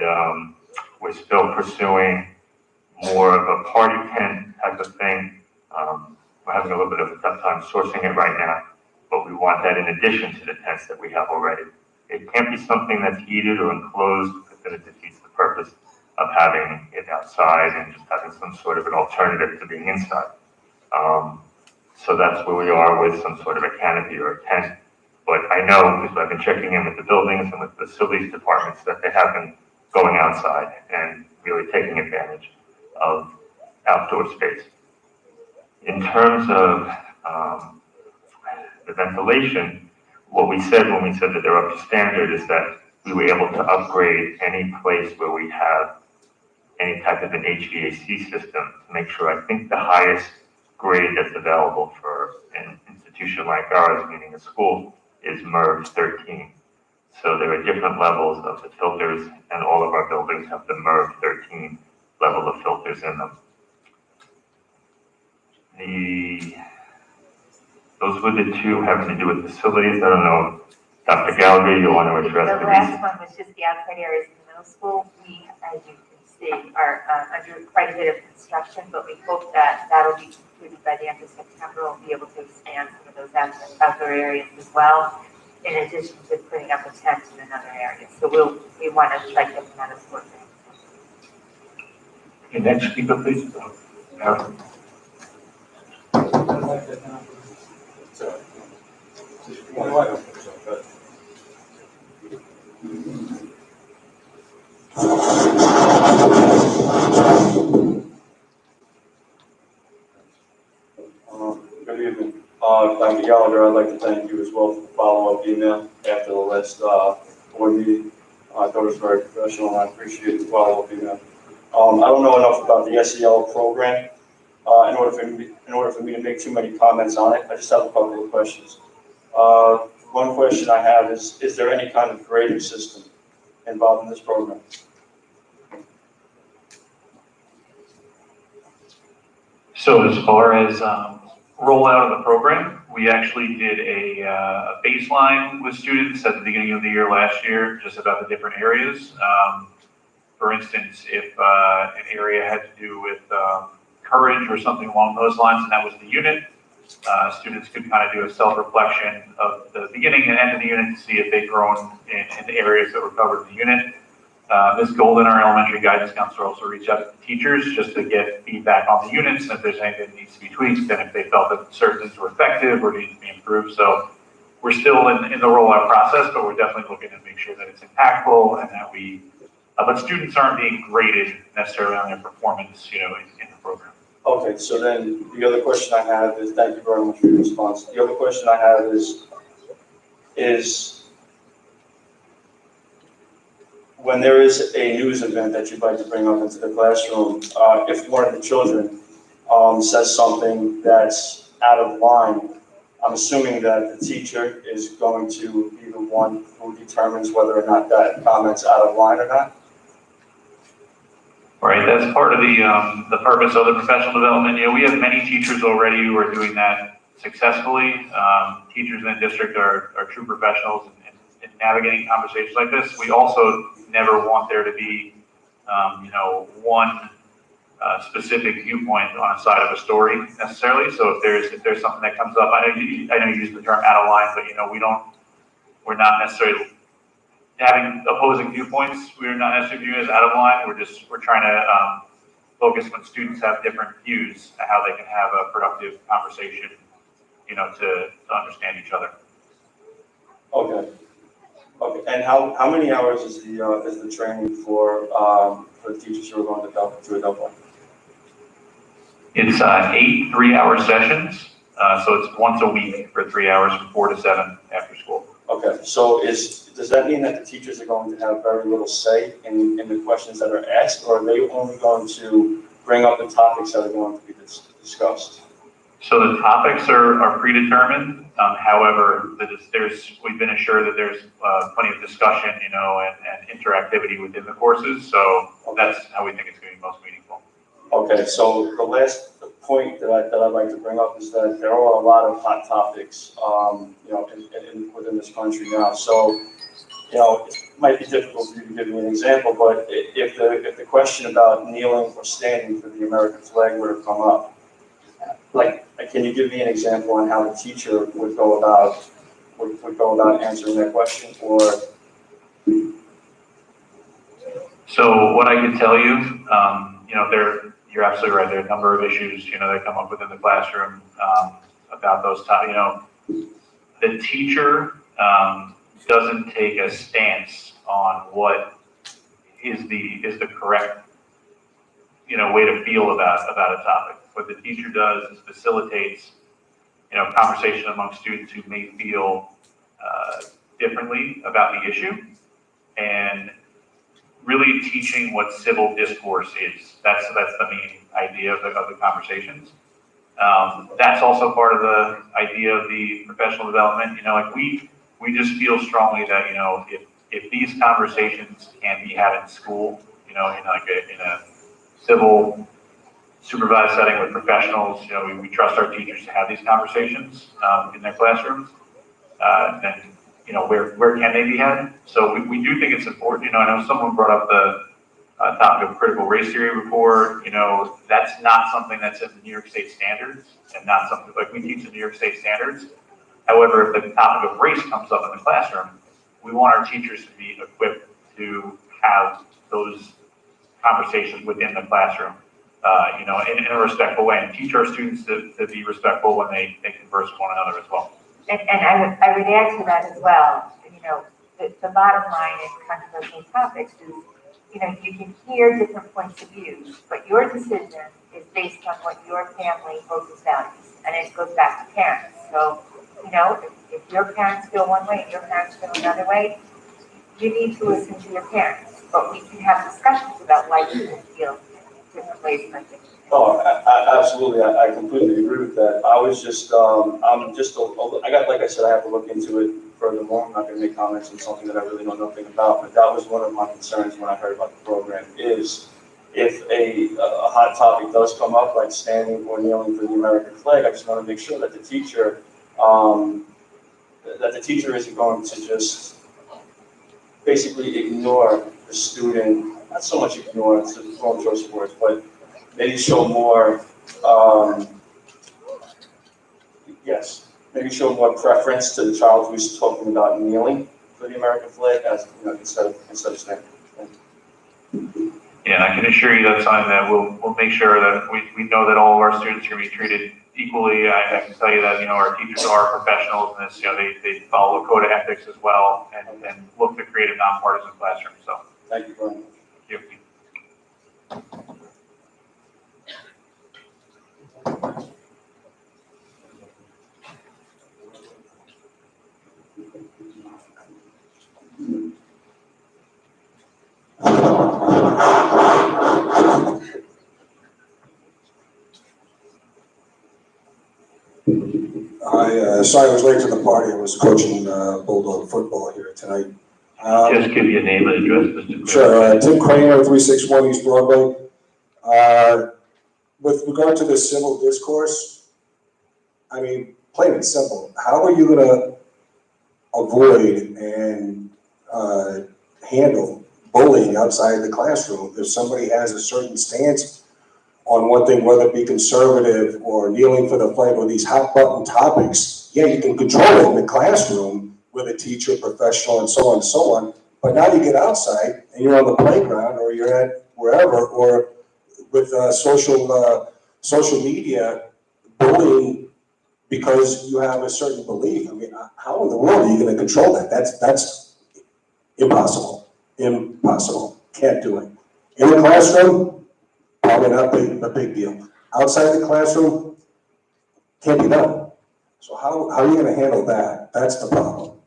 we're still pursuing more of a party tent type of thing. We're having a little bit of a tough time sourcing it right now, but we want that in addition to the tents that we have already. It can't be something that's heated or enclosed, because then it defeats the purpose of having it outside and just having some sort of an alternative to being inside. So that's where we are with some sort of a canopy or a tent. But I know, because I've been checking in with the buildings and with the facilities departments, that they have been going outside and really taking advantage of outdoor space. In terms of the ventilation, what we said when we said that they're up to standard is that we were able to upgrade any place where we have any type of an HVAC system to make sure. I think the highest grade that's available for an institution like ours, meaning a school, is MERV 13. So there are different levels of the filters, and all of our buildings have the MERV 13 level of filters in them. Those were the two having to do with facilities. I don't know, Dr. Gallagher, you want to address The last one was just the outside areas in the middle school. We, as you can see, are under quite a bit of construction, but we hope that that'll be completed by the end of September. We'll be able to expand some of those outdoor areas as well, in addition to putting up a tent in another area. So we want to try to get them out of work. Okay, next speaker, please. Good evening. Dr. Gallagher, I'd like to thank you as well for the follow-up email after the last board meeting. I thought it was very professional, and I appreciate the follow-up email. I don't know enough about the SEL program in order for me to make too many comments on it. I just have a couple of questions. One question I have is there any kind of grading system involved in this program? So as far as rollout of the program, we actually did a baseline with students at the beginning of the year last year, just about the different areas. For instance, if an area had to do with courage or something along those lines, and that was the unit, students could kind of do a self-reflection of the beginning and end of the unit to see if they'd grown in the areas that were covered in the unit. Ms. Golden, our elementary guidance counselor, also reached out to the teachers just to get feedback on the units, and if there's anything that needs to be tweaked, and if they felt that certain things were effective or needed to be improved. So we're still in the rollout process, but we're definitely looking to make sure that it's impactful and that we, but students aren't being graded necessarily on their performance, in the program. Okay, so then the other question I have is, thank you very much for your response. The other question I have is when there is a news event that you'd like to bring up into the classroom, if one of the children says something that's out of line, I'm assuming that the teacher is going to be the one who determines whether or not that comment's out of line or not? Right, that's part of the purpose of the professional development. We have many teachers already who are doing that successfully. Teachers in the district are true professionals in navigating conversations like this. We also never want there to be, one specific viewpoint on a side of a story necessarily. So if there's something that comes up, I know you use the term out of line, but we're not necessarily having opposing viewpoints. We're not necessarily viewing it as out of line. We're trying to focus when students have different views and how they can have a productive conversation, to understand each other. Okay. Okay. And how many hours is the training for the teachers who are going to Adelphi? It's 8 3-hour sessions. So it's once a week for 3 hours from 4 to 7 after school. Okay, so does that mean that the teachers are going to have very little say in the questions that are asked, or are they only going to bring up the topics that are going to be discussed? So the topics are predetermined. However, we've been assured that there's plenty of discussion, and interactivity within the courses. So that's how we think it's going to be most meaningful. Okay, so the last point that I'd like to bring up is that there are a lot of hot topics, within this country now. So, it might be difficult for you to give me an example, but if the question about kneeling or standing for the American flag were to come up, can you give me an example on how the teacher would go about answering that question, or So what I can tell you, you're absolutely right. There are a number of issues, that come up within the classroom, about those the teacher, doesn't take a stance on what is the correct, way to feel about a topic. What the teacher does is facilitates, conversation among students who may feel differently about the issue, and really teaching what civil discourse is. That's the main idea of the conversations. That's also part of the idea of the professional development. We just feel strongly that, if these conversations can be had in school, in a civil supervised setting with professionals, we trust our teachers to have these conversations in their classrooms. Then, where can they be had? So we do think it's important. I know someone brought up the topic of critical race theory before. That's not something that's in the New York State standards, and not something like we teach in New York State standards. However, if the topic of race comes up in the classroom, we want our teachers to be equipped to have those conversations within the classroom, in a respectful way, and teach our students to be respectful when they converse with one another as well. And I would add to that as well, the bottom line in controversial topics is, you can hear different points of view, but your decision is based on what your family holds as values, and it goes back to parents. So, if your parents feel one way and your parents feel another way, you need to listen to your parents, but we can have discussions about why people feel different ways from different. Oh, absolutely, I completely agree with that. I was just, like I said, I have to look into it furthermore. I'm not gonna make comments on something that I really know nothing about, but that was one of my concerns when I heard about the program, is if a hot topic does come up, like standing or kneeling for the American flag, I just wanna make sure that the teacher, isn't going to just basically ignore the student, not so much ignore, it's the wrong choice of words, but maybe show more, maybe show more preference to the child who's talking about kneeling for the American flag as, instead of standing. Yeah, and I can assure you that's something that we'll make sure that we know that all of our students are going to be treated equally. I can tell you that, our teachers are professionals in this, they follow a code of ethics as well, and look to create a nonpartisan classroom, so. Thank you very much. Thank you. Sorry I was late to the party. I was coaching Bulldog football here tonight. Just give your name and address, Mr. Sure, Tim Kramer, 361 East Broadway. With regard to the civil discourse, I mean, plain and simple, how are you gonna avoid and handle bullying outside the classroom if somebody has a certain stance on one thing, whether it be conservative or kneeling for the flag or these hot button topics? Yeah, you can control it in the classroom with a teacher, professional, and so on and so on. But now you get outside and you're on the playground or you're at wherever, or with social media, bullying because you have a certain belief. I mean, how in the world are you going to control that? That's impossible. Impossible. Can't do it. In the classroom, probably not a big deal. Outside the classroom, can't be done. So how are you going to handle that? That's the problem.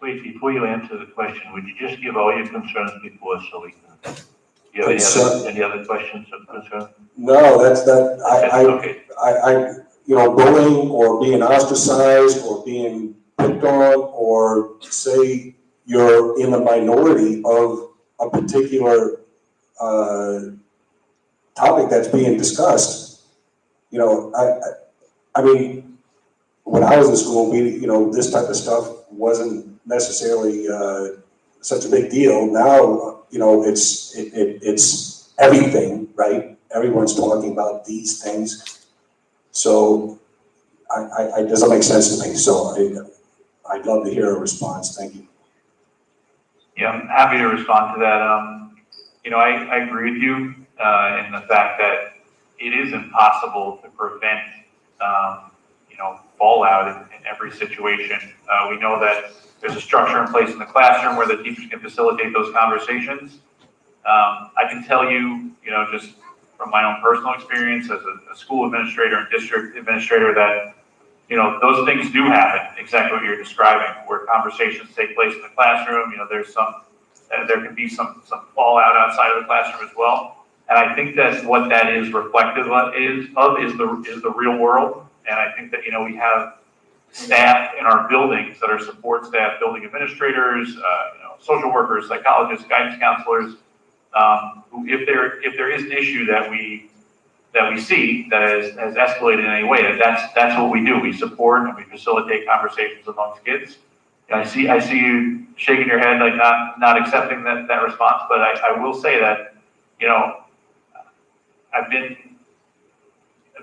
Wait, before you answer the question, would you just give all your concerns before so we can, do you have any other questions of concern? No, I Okay. Bullying or being ostracized or being picked on, or say you're in the minority of a particular topic that's being discussed. I mean, when I was in school, this type of stuff wasn't necessarily such a big deal. Now, it's everything, right? Everyone's talking about these things. So it doesn't make sense to me. So I'd love to hear a response. Thank you. Yeah, I'm happy to respond to that. You know, I agree with you in the fact that it is impossible to prevent, you know, fallout in every situation. We know that there's a structure in place in the classroom where the teachers can facilitate those conversations. I can tell you, you know, just from my own personal experience as a school administrator and district administrator that, you know, those things do happen, exactly what you're describing, where conversations take place in the classroom. You know, there can be some fallout outside of the classroom as well. And I think that's what that is reflective of is the real world. And I think that, you know, we have staff in our buildings that are support staff, building administrators, you know, social workers, psychologists, guidance counselors, who if there is an issue that we see that has escalated in any way, that's what we do. We support and we facilitate conversations amongst kids. And I see you shaking your head like not accepting that response, but I will say that, you know, I've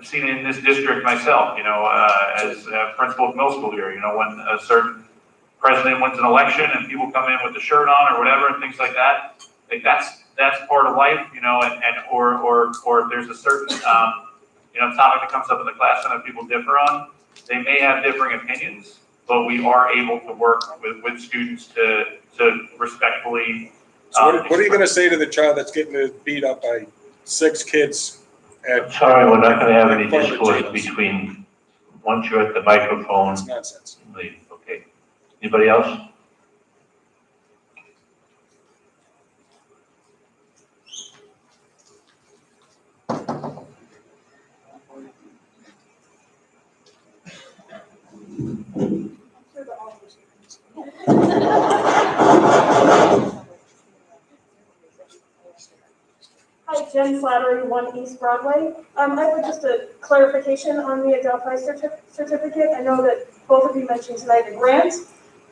seen it in this district myself, you know, as a principal of middle school here, you know, when a certain president wins an election and people come in with the shirt on or whatever and things like that, like that's part of life, you know, or if there's a certain, you know, topic that comes up in the classroom that people differ on, they may have differing opinions, but we are able to work with students to respectfully. So what are you gonna say to the child that's getting beat up by 6 kids? Sorry, we're not gonna have any discourse between, once you're at the microphone. It's nonsense. Leave, okay. Anybody else? Hi, Jen Slattery, 1 East Broadway. I have just a clarification on the Adelphi certificate. I know that both of you mentioned tonight a grant.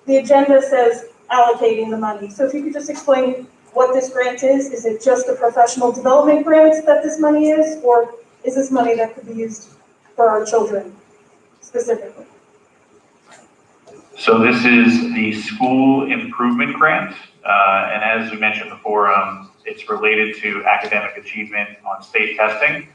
The agenda says allocating the money. So if you could just explain what this grant is it just a professional development grant that this money is, or is this money that could be used for our children specifically? So this is the school improvement grant, and as we mentioned before, it's related to academic achievement on state testing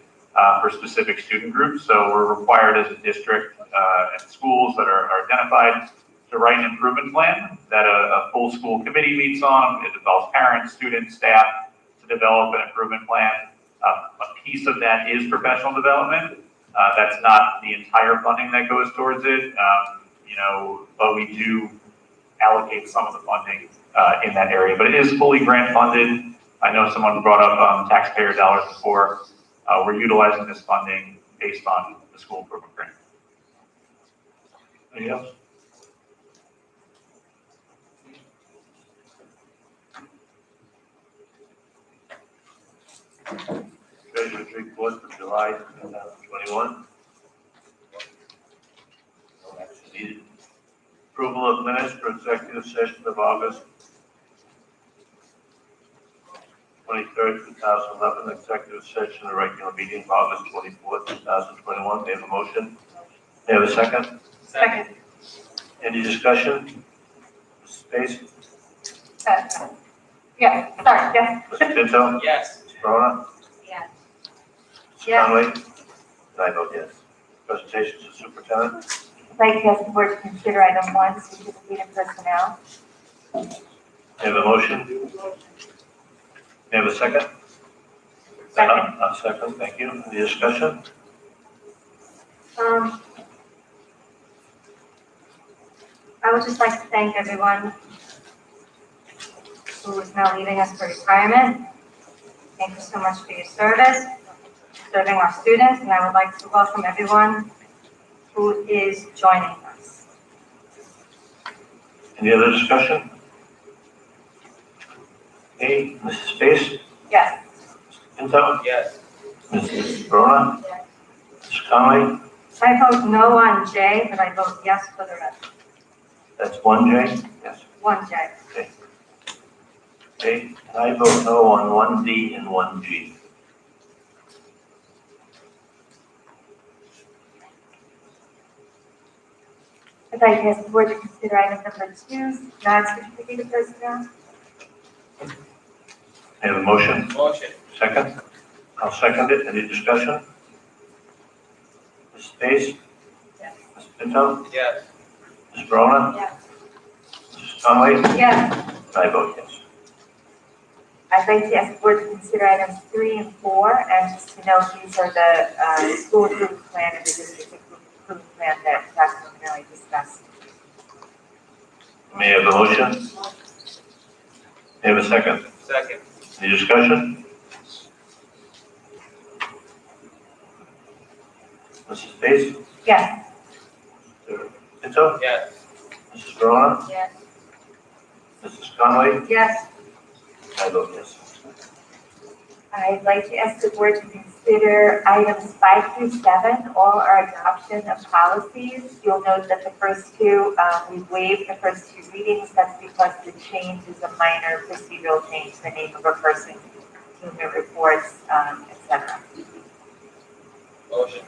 for specific student groups. So we're required as a district and schools that are identified to write an improvement plan that a full school committee meets on. It involves parents, students, staff to develop an improvement plan. A piece of that is professional development. That's not the entire funding that goes towards it. You know, but we do allocate some of the funding in that area. But it is fully grant funded. I know someone brought up taxpayer dollars before. We're utilizing this funding based on the school improvement grant. Anything else? Treasurer's report for July 2021. No action needed. Approval of minutes for executive session of August 23rd, 2011, executive session, a regular meeting of August 24th, 2021. May I have a motion? May I have a second? Second. Any discussion? Mrs. Pace? Yes, sorry, yes. Mr. Pinto? Yes. Ms. Verona? Yes. Mr. Yes. Conway? And I vote yes. Presentations to superintendent? I'd like to ask the board to consider item 1, superintendent personnel. May I have a motion? May I have a second? Second. A second, thank you. Any discussion? I would just like to thank everyone who is now leaving us for retirement. Thank you so much for your service, serving our students, and I would like to welcome everyone who is joining us. Any other discussion? Okay, Mrs. Pace? Yes. Mr. Pinto? Yes. Mrs. Verona? Yes. Mr. Conway? I vote no on J, but I vote yes for the rest. That's 1J? Yes. 1J. Okay. Okay, and I vote no on 1D and 1G. I'd like to ask the board to consider item number 2, non-certificated personnel. I have a motion, Motion. second? I'll second it. Any discussion? Ms. Pace? Yes. Ms. Pinto? Yes. Ms. Verona? Yes. Mrs. Conway? Yes. I vote yes. I'd like to ask the board to consider items 3 and 4, and just to note, these are the school improvement plan and the district improvement plan that Dr. Minelli discussed. May I have a motion? May I have a second? Second. Any discussion? Mrs. Pace? Yes. Mr. Pinto? Yes. Mrs. Verona? Yes. Mrs. Conway? Yes. I vote yes. I'd like to ask the board to consider items 5 through 7, all are adoption of policies. You'll note that the first two, we waived the first 2 readings. That's because the change is a minor procedural change, the name of a person, whom it reports, etc. Motion.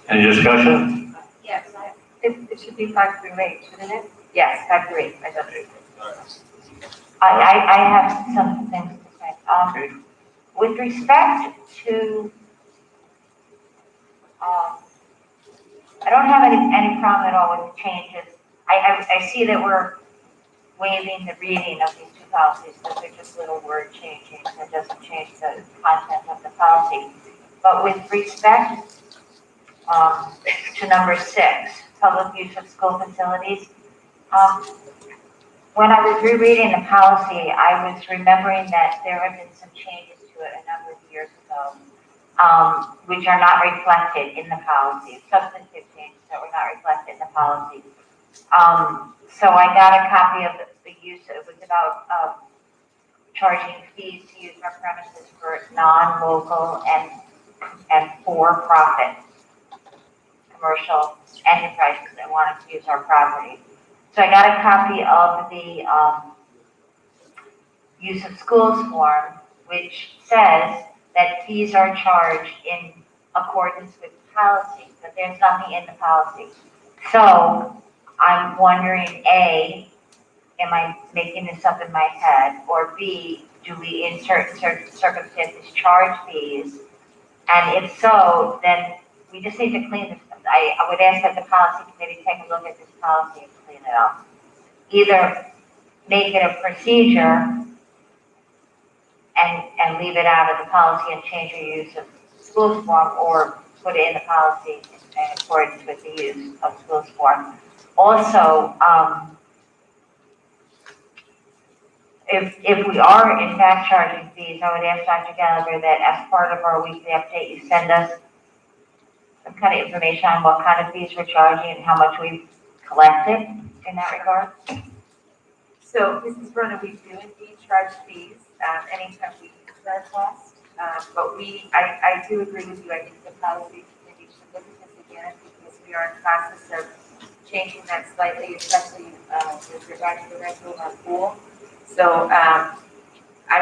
Any discussion? Yes, it should be 5 through 8, shouldn't it? Yes, 5 through 8, I got it. I have some things to say. Okay. With respect to, I don't have any problem at all with the changes. I see that we're waiving the reading of these 2 policies, because they're just little word changing, it doesn't change the content of the policy. But with respect to number 6, public use of school facilities, when I was rereading the policy, I was remembering that there have been some changes to it a number of years ago, which are not reflected in the policy, substantive changes that were not reflected in the policy. So I got a copy of the use, it was about charging fees to use our premises for non-local and for-profit commercial enterprises that wanted to use our property. So I got a copy of the use of schools form, which says that fees are charged in accordance with policy, but there's nothing in the policy. So I'm wondering, A, am I making this up in my head? Or B, do we in certain circumstances charge fees? And if so, then we just need to clean this. I would ask that the policy committee take a look at this policy and clean it up. Either make it a procedure and leave it out of the policy and change your use of schools form, or put it in the policy in accordance with the use of schools form. Also, if we are in fact charging fees, I would ask Dr. Gallagher that as part of our weekly update, you send us some kind of information on what kind of fees we're charging and how much we've collected in that regard. So, Mrs. Verona, we do indeed charge fees anytime we use our cost. But I do agree with you. I think the policy committee should look at this again, because we are in process of changing that slightly, especially with regard to the rental of our pool. So I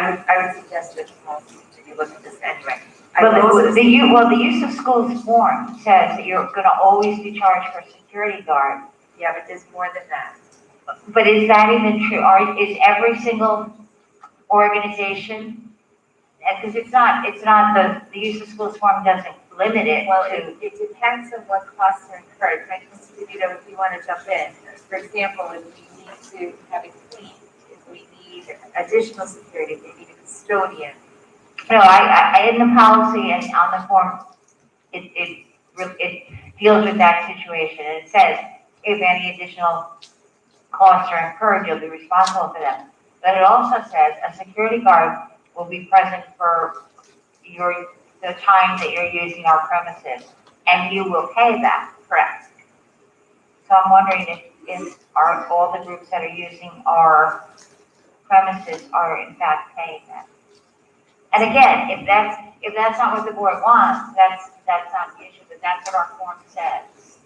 would suggest that the policy committee look at this anyway. Well, the use of schools form says that you're gonna always be charged for a security guard. Yeah, but there's more than that. But is that even true? Is every single organization, because it's not the use of schools form doesn't limit it Well, to. it depends on what costs are incurred. Mr. DeVito, if you want to jump in, for example, if we need to have it cleaned, if we need additional security, if we need a custodian. No, I in the policy and on the form, it deals with that situation, and it says if any additional costs are incurred, you'll be responsible for them. But it also says a security guard will be present for the time that you're using our premises, and you will pay that, correct? So I'm wondering if all the groups that are using our premises are in fact paying that. And again, if that's not what the board wants, that's not the issue, but that's what our form says.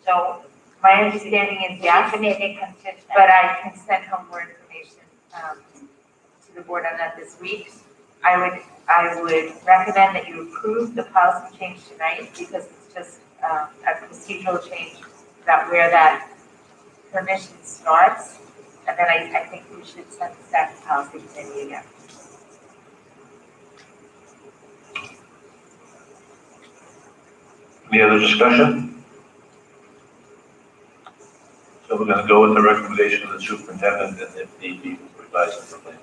So my understanding is yes, to make it consistent. But I can send home more information to the board on that this week. I would recommend that you approve the policy change tonight, because it's just a procedural change about where that permission starts. And then I think we should send the staff policy committee again. Any other discussion? So we're gonna go with the recommendation of the superintendent and if need be, revise the plan.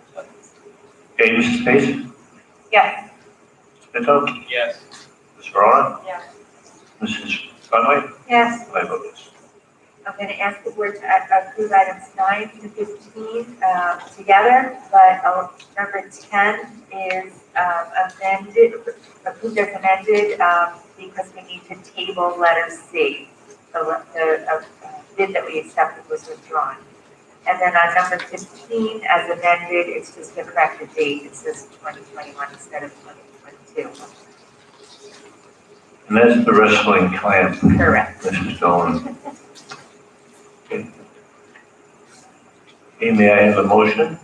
Okay, Mrs. Pace? Yes. Mr. Pinto? Yes. Ms. Verona? Yes. Mrs. Conway? Yes. And I vote yes. I'm going to ask the board to approve items 9 to 15 together, but number 10 is amended, approved as amended because we need to table letter C. The bid that we accepted was withdrawn. And then on number 15, as amended, it's just to correct the date. It says 2021 instead of 2022. And that's the wrestling clamp. Correct. Mrs. Dolan. Okay. Okay, may I have a motion?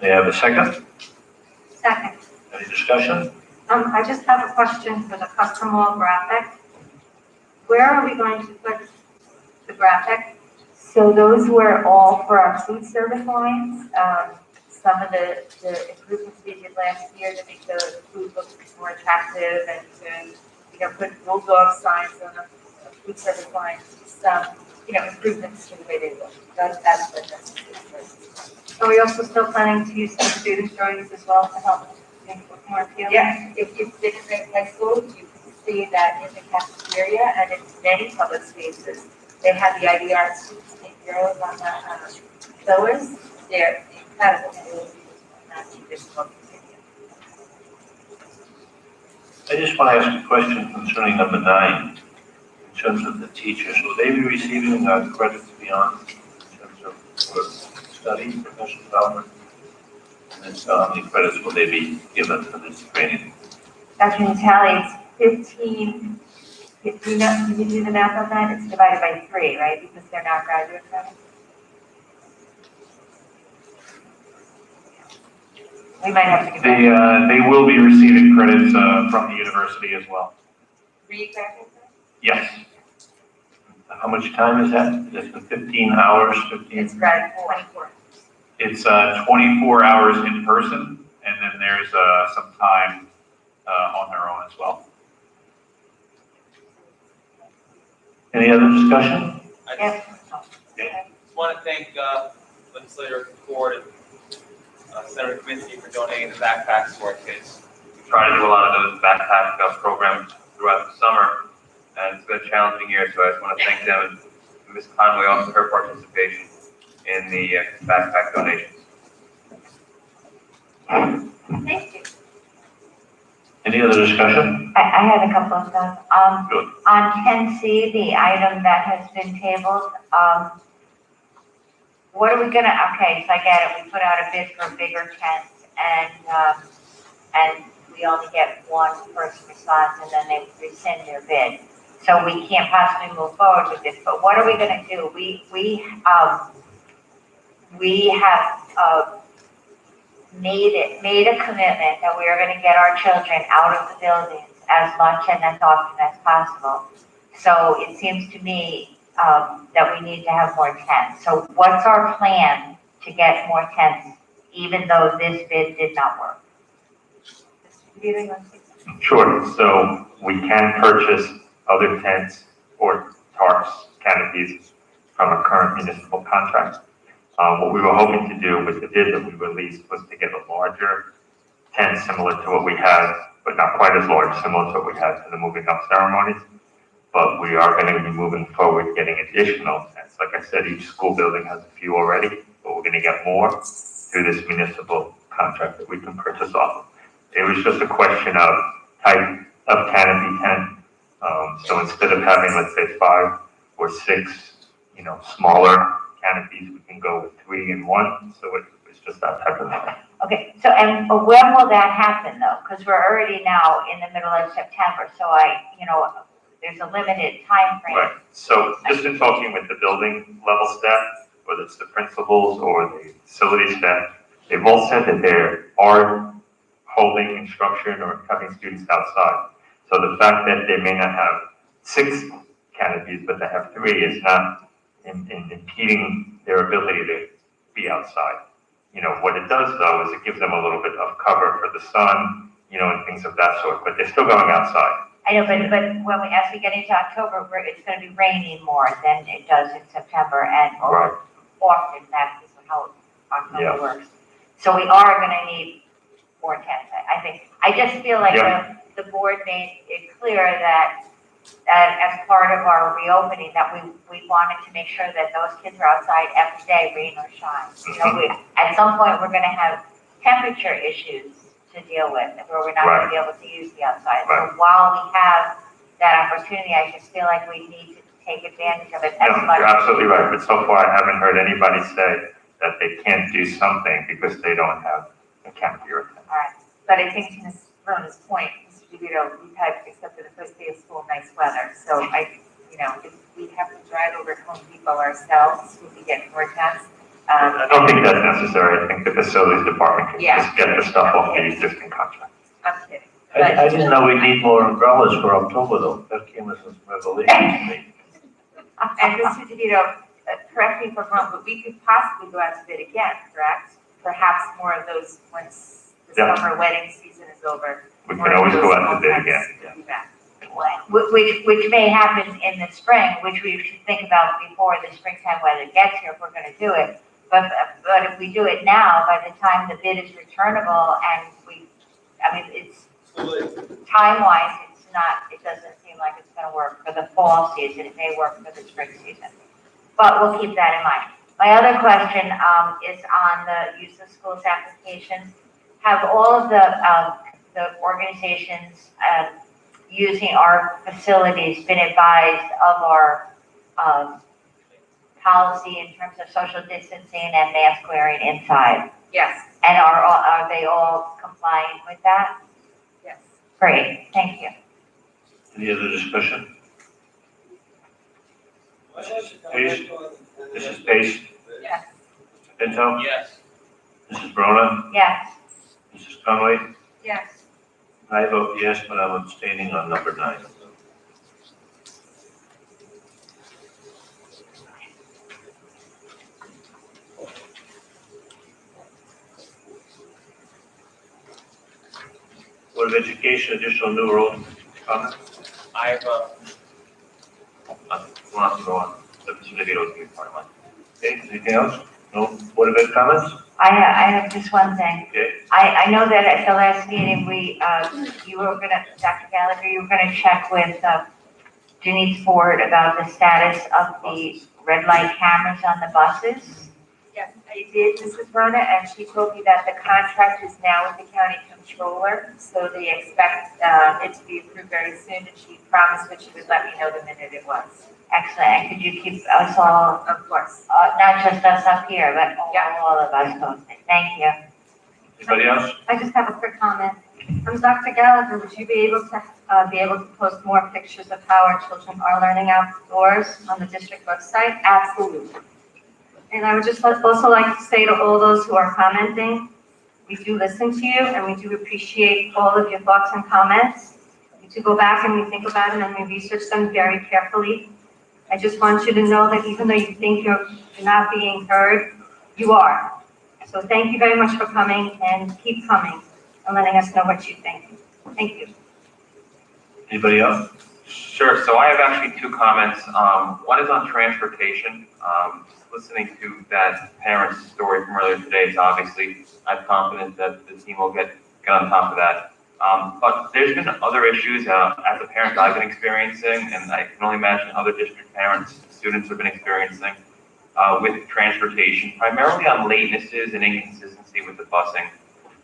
May I have a second? Second. Any discussion? I just have a question for the custom wall graphic. Where are we going to put the graphic? So those were all for our food service lines. Some of the improvements we did last year to make the food look more attractive and to, put bulldog signs on the food service lines, some, improvements to the way they look. That's what that's. Are we also still planning to use some student drawings as well to help make it look more appealing? Yes, if you've been in high school, you can see that in the cafeteria and in many public spaces, they have the IDR students make murals on the pillars. They're incredible. They will be not too difficult to see. I just want to ask a question concerning number 9, in terms of the teachers. Will they be receiving credits beyond in terms of for study, professional development? And then so how many credits will they be given for this training? Dr. Natale, it's 15, can you do the math on that? It's divided by 3, right? Because they're not graduate credits. We might have to give They will be receiving credits from the university as well. Re-graduate? Yes. How much time is that? That's the 15 hours, 15? It's grad 24. It's 24 hours in person, and then there's some time on their own as well. Any other discussion? Yes. Yeah. Just want to thank legislator Ford and Senator Kaminsky for donating the backpacks to our kids. We try to do a lot of those backpack programs throughout the summer, and it's been a challenging year, so I just want to thank them and Ms. Conway also her participation in the backpack donations. Thank you. Any other discussion? I had a couple of them. Good. On 10C, the item that has been tabled, what are we gonna, okay, so I get it, we put out a bid for bigger tents and we only get one person response and then they rescind their bid. So we can't possibly move forward with this, but what are we gonna do? We have, made a commitment that we are gonna get our children out of the buildings as much and as often as possible. So it seems to me, that we need to have more tents. So what's our plan to get more tents, even though this bid did not work? Sure, so we can purchase other tents or tarps, canopies from a current municipal contract. What we were hoping to do with the bid that we released was to get a larger tent similar to what we have, but not quite as large, similar to what we had for the moving up ceremonies. But we are going to be moving forward getting additional tents. Like I said, each school building has a few already, but we're going to get more through this municipal contract that we can purchase off. It was just a question of type of canopy tent. So instead of having, let's say, 5 or 6, smaller canopies, we can go with 3 in 1. So it's just that type of thing. Okay, so, and when will that happen though? Because we're already now in the middle of September, so there's a limited time frame. Right, so just in talking with the building level staff, whether it's the principals or the facility staff, they've all said that they are holding instruction or having students outside. So the fact that they may not have 6 canopies, but they have 3 is not impeding their ability to be outside. You know, what it does though is it gives them a little bit of cover for the sun, you know, and things of that sort, but they're still going outside. I know, but when we, as we get into October, it's gonna be raining more than it does in September, and Right. often that is how Yeah. October works. So we are gonna need more tents, I think. I just feel like Yeah. the board made it clear that as part of our reopening, that we wanted to make sure that those kids are outside every day, rain or shine. You know, at some point, we're gonna have temperature issues to deal with, where we're not gonna be able to use the outside. So while we have that opportunity, I just feel like we need to take advantage of it as No, much. you're absolutely right, but so far I haven't heard anybody say that they can't do something because they don't have a canopy or a tent. All right, but I think to Ms. Rona's point, Mr. DeVito, we've had, except for the first day of school, nice weather. So if we have to drive over to Home Depot ourselves, we could get more tents. I don't think that's necessary. I think the facilities department can just get the stuff off the existing contract. I'm kidding. I didn't know we need more umbrellas for October though. That came as a revelation to me. And Mr. DeVito, correct me if I'm wrong, but we could possibly go out to bid again, correct? Perhaps more of those once the Yeah. summer wedding season is over. We can always go out to bid again. Which may happen in the spring, which we should think about before the springtime weather gets here if we're gonna do it. But if we do it now, by the time the bid is returnable and it's time-wise, it doesn't seem like it's gonna work for the fall season. It may work for the spring season. But we'll keep that in mind. My other question, is on the use of schools applications. Have all of the organizations, using our facilities been advised of our, policy in terms of social distancing and mask wearing inside? Yes, And are they all complying with that? yes. Great, thank you. Any other discussion? Pace? Mrs. Pace? Yes. Mr. Pinto? Yes. Mrs. Brona? Yes. Mrs. Conway? Yes. I vote yes, but I'm abstaining on number 9. Board of Education, additional new role comments? I have, want to go on, the video is being part of mine. Okay, anything else? No Board of Ed comments? I have just one thing. Okay. I know that at the last meeting, you were gonna, Dr. Gallagher, you were gonna check with, Denise Ford about the status of the red light cameras on the buses. Yes, I did, Mrs. Rona, and she told me that the contract is now with the county controller, so they expect it to be approved very soon, and she promised that she would let me know the minute it was. Excellent, and could you keep us all, Of course. not just us up here, but all of us posted? Thank you. Anybody else? I just have a quick comment. Dr. Gallagher, would you be able to post more pictures of how our children are learning outdoors on the district website? Absolutely. And I would just also like to say to all those who are commenting, we do listen to you and we do appreciate all of your thoughts and comments. We do go back and we think about it and we research them very carefully. I just want you to know that even though you think you're not being heard, you are. So thank you very much for coming and keep coming and letting us know what you think. Thank you. Anybody else? Sure, so I have actually 2 comments. One is on transportation. Listening to that parent's story from earlier today is obviously, I'm confident that the team will get on top of that. But there's been other issues as a parent I've been experiencing, and I can only imagine other district parents, students have been experiencing with transportation, primarily on latenesses and inconsistency with the busing,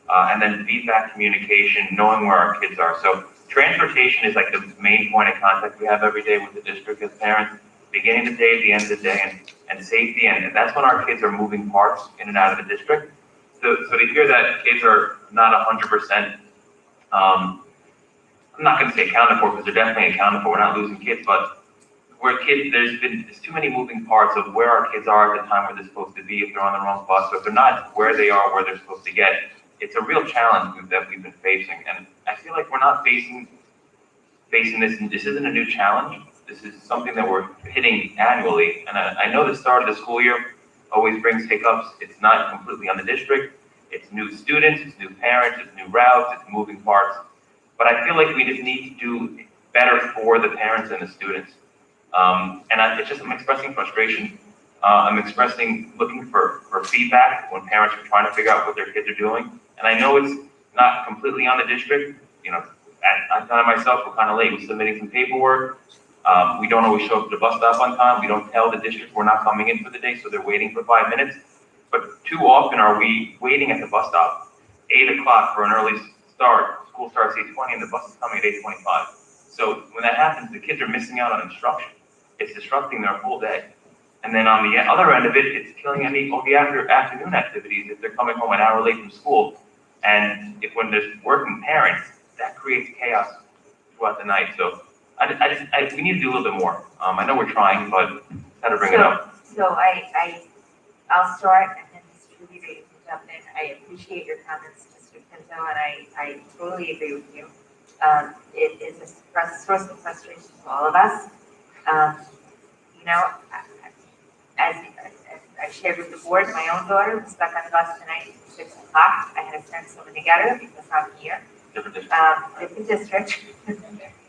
and then feedback communication, knowing where our kids are. So transportation is like the main point of contact we have every day with the district as parents, beginning of the day, the end of the day, and safety, and that's when our kids are moving parts in and out of the district. So to hear that kids are not 100%, I'm not going to say accounted for because they're definitely accounted for. We're not losing kids, but there's too many moving parts of where our kids are at the time where they're supposed to be if they're on the wrong bus, or if they're not where they are where they're supposed to get. It's a real challenge that we've been facing, and I feel like we're not facing this. This isn't a new challenge. This is something that we're hitting annually, and I know the start of the school year always brings hiccups. It's not completely on the district. It's new students, it's new parents, it's new routes, it's moving parts. But I feel like we just need to do better for the parents and the students. I'm expressing frustration. I'm expressing looking for feedback when parents are trying to figure out what their kids are doing. And I know it's not completely on the district. You know, I found myself, we're kind of late. We're submitting some paperwork. We don't always show up to the bus stop on time. We don't tell the district we're not coming in for the day, so they're waiting for 5 minutes. But too often are we waiting at the bus stop, 8 o'clock for an early start. School starts 8:20 and the bus is coming at 8:25. So when that happens, the kids are missing out on instruction. It's disrupting their whole day. And then on the other end of it, it's killing all the afternoon activities if they're coming home an hour late from school. And when there's working parents, that creates chaos throughout the night. So we need to do a little bit more. I know we're trying, but how to bring it up. So I'll start and then Mr. Rubio, you can jump in. I appreciate your comments, Mr. Pinto, and I totally agree with you. It is a source of frustration to all of us. You know, as I shared with the board, my own daughter was stuck on the bus tonight at 6 o'clock. I had to send someone to get her because I'm here. Different district.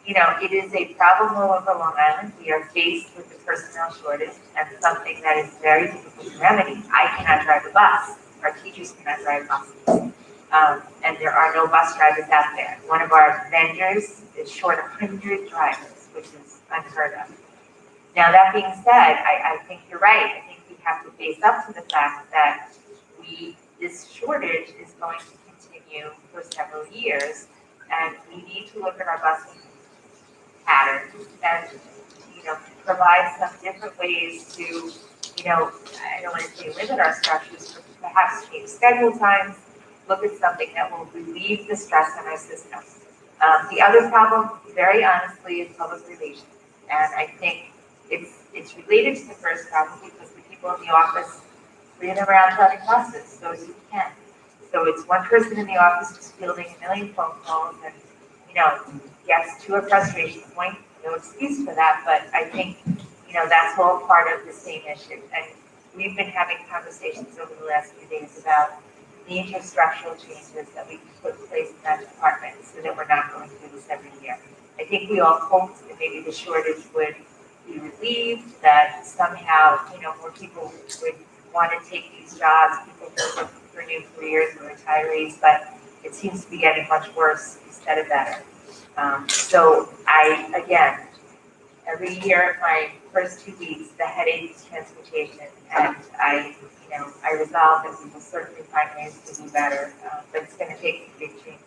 You know, it is a problem all over Long Island. We are faced with the personnel shortage and something that is very difficult to remedy. I cannot drive a bus. Our teachers cannot drive buses. And there are no bus drivers out there. One of our vendors is short 100 drivers, which is unheard of. Now, that being said, I think you're right. I think we have to face up to the fact that this shortage is going to continue for several years, and we need to look at our busing patterns and, you know, provide some different ways to, you know, I don't want to say limit our structures, but perhaps change schedule times, look at something that will relieve the stress on our system. The other problem, very honestly, is public relations, and I think it's related to the first problem because the people in the office ran around running buses, so you can. So it's one person in the office just fielding a million phone calls and, you know, gets to a frustration point. No excuse for that, but I think, you know, that's all part of the same issue. And we've been having conversations over the last few days about the infrastructural changes that we can put in place in that department so that we're not going through this every year. I think we all hoped that maybe the shortage would be relieved, that somehow, you know, more people would want to take these jobs, people who are looking for new careers or retirees, but it seems to be getting much worse instead of better. So again, every year, my first 2 weeks, the headache is transportation, and I resolve that we will certainly find ways to do better, but it's going to take some big changes.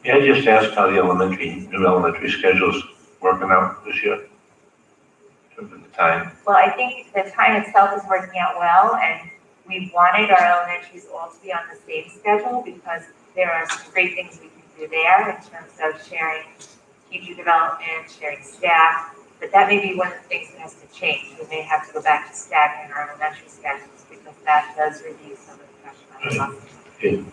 May I just ask how the new elementary schedule's working out this year? In terms of the time? Well, I think the time itself is working out well, and we wanted our elementaries all to be on the same schedule because there are some great things we can do there in terms of sharing teacher development, sharing staff, but that may be one of the things that has to change. We may have to go back to staggering our elementary schedules because that does reduce some of the pressure on the buses. Okay.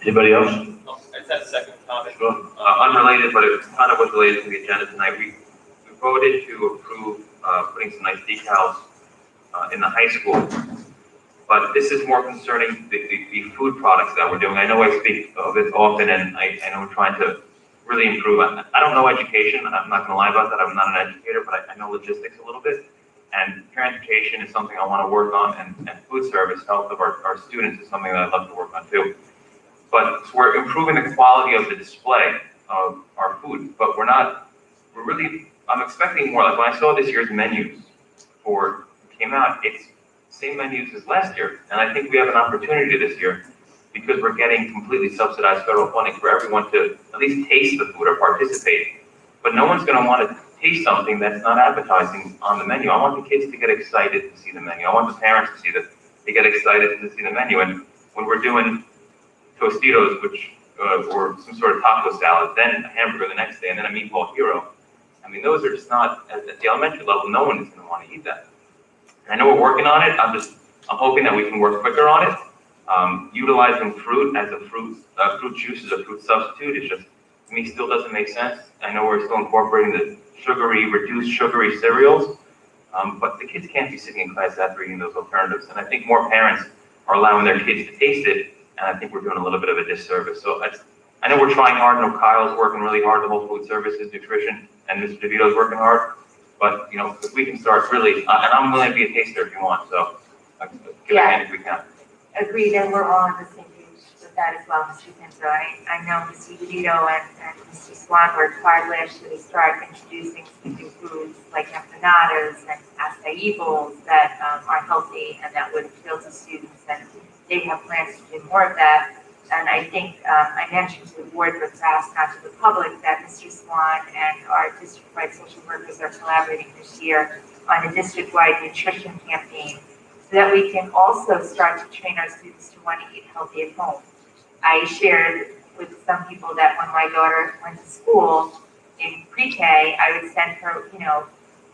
Anybody else? I just had a second comment. Unrelated, but it kind of was related to the agenda tonight. We voted to approve putting some nice decals in the high school. But this is more concerning the food products that we're doing. I know I speak of this often, and I know we're trying to really improve. I don't know education. I'm not going to lie about that. I'm not an educator, but I know logistics a little bit. And transportation is something I want to work on, and food service, health of our students is something that I'd love to work on too. But so we're improving the quality of the display of our food, but I'm expecting more. Like when I saw this year's menus came out, it's same menus as last year. And I think we have an opportunity this year because we're getting completely subsidized federal funding for everyone to at least taste the food or participate. But no one's going to want to taste something that's not advertising on the menu. I want the kids to get excited to see the menu. I want the parents to get excited to see the menu. And when we're doing Tostitos, or some sort of taco salad, then a hamburger the next day, and then a meatball hero. I mean, those are just not, at the elementary level, no one is going to want to eat that. And I know we're working on it. I'm hoping that we can work quicker on it. Utilizing fruit as fruit juice as a fruit substitute is just, to me, still doesn't make sense. I know we're still incorporating the reduced sugary cereals. but the kids can't be sitting in class after eating those alternatives. And I think more parents are allowing their kids to taste it, and I think we're doing a little bit of a disservice. So I know we're trying hard. I know Kyle's working really hard, the whole food services, nutrition, and Mr. DeVito's working hard. But, you know, if we can start really, and I'm willing to be a taster if you want, so give a hand if we can. Agreed, and we're all on the same page with that as well, Mr. Pinto. I know Mr. DeVito and Mr. Swan worked hard last year to start introducing some new foods like empanadas and acai bowls that are healthy and that would appeal to students, and they have plans to do more of that. And I think I mentioned to the board, but perhaps not to the public, that Mr. Swan and our district-wide social workers are collaborating this year on a district-wide nutrition campaign so that we can also start to train our students to want to eat healthy at home. I shared with some people that when my daughter went to school in pre-K, I would send her, you know,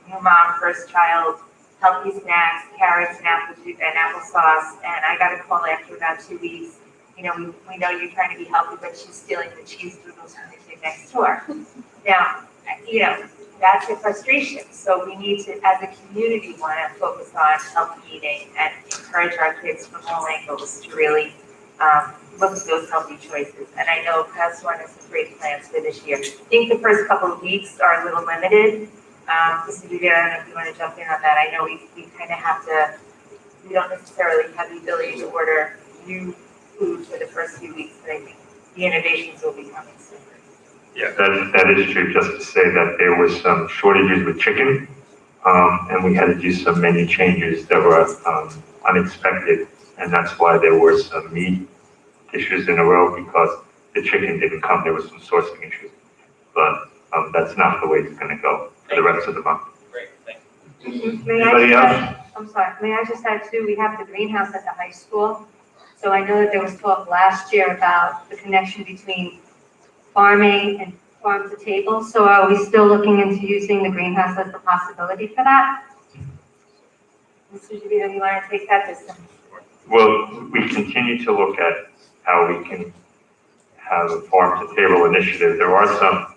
new mom, first child, healthy snacks, carrots and apple juice and applesauce, and I got a call after about 2 weeks. You know, we know you're trying to be healthy, but she's stealing the cheese doodles from the kid next door. Now, you know, that's a frustration. So we need to, as a community, want to focus on healthy eating and encourage our kids from all angles to really look at those healthy choices. And I know Pastor One has some great plans for this year. I think the first couple of weeks are a little limited. Mr. DeVito, I don't know if you want to jump in on that. I know we kind of have to, we don't necessarily have the ability to order new food for the first few weeks, but I think the innovations will be coming soon. Yeah, that is true. Just to say that there was some shortages with chicken, and we had to do some menu changes that were unexpected, and that's why there were some meat issues in a row because the chicken didn't come. There was some sourcing issues, but that's not the way it's going to go for the rest of the month. Great, thank you. Anybody else? I'm sorry, may I just add too, we have the greenhouse at the high school. So I know that there was talk last year about the connection between farming and farm to table. So are we still looking into using the greenhouse as the possibility for that? Mr. DeVito, you want to take that this time? Well, we continue to look at how we can have a farm to table initiative. There are some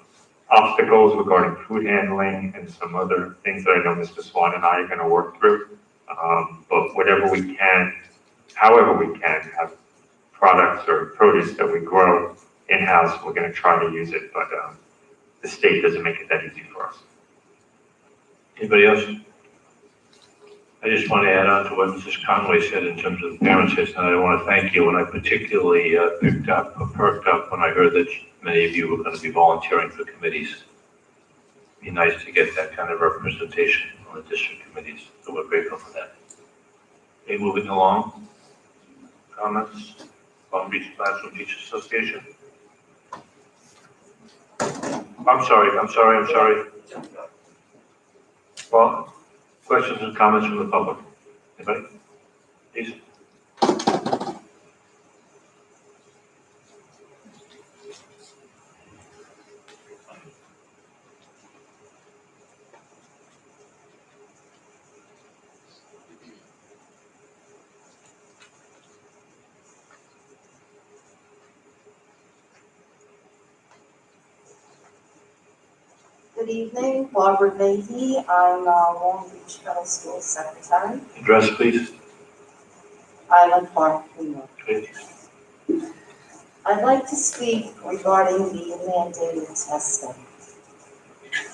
obstacles regarding food handling and some other things that I know Mr. Swan and I are going to work through. But whatever we can, however we can have products or produce that we grow in-house, we're going to try to use it, but the state doesn't make it that easy for us. Anybody else? I just want to add on to what Mrs. Conway said in terms of the parents, and I want to thank you. And I particularly perked up when I heard that many of you were going to be volunteering for committees. It'd be nice to get that kind of representation on the district committees, so we're grateful for that. Okay, moving along. Comments? Palm Beach Classroom Teachers Association? I'm sorry. Well, questions and comments from the public? Anybody? Please. Good evening, Barbara Leahy. I'm Long Beach Middle School Secretary, Address, please. Island Park, New York. Okay. I'd like to speak regarding the mandated testing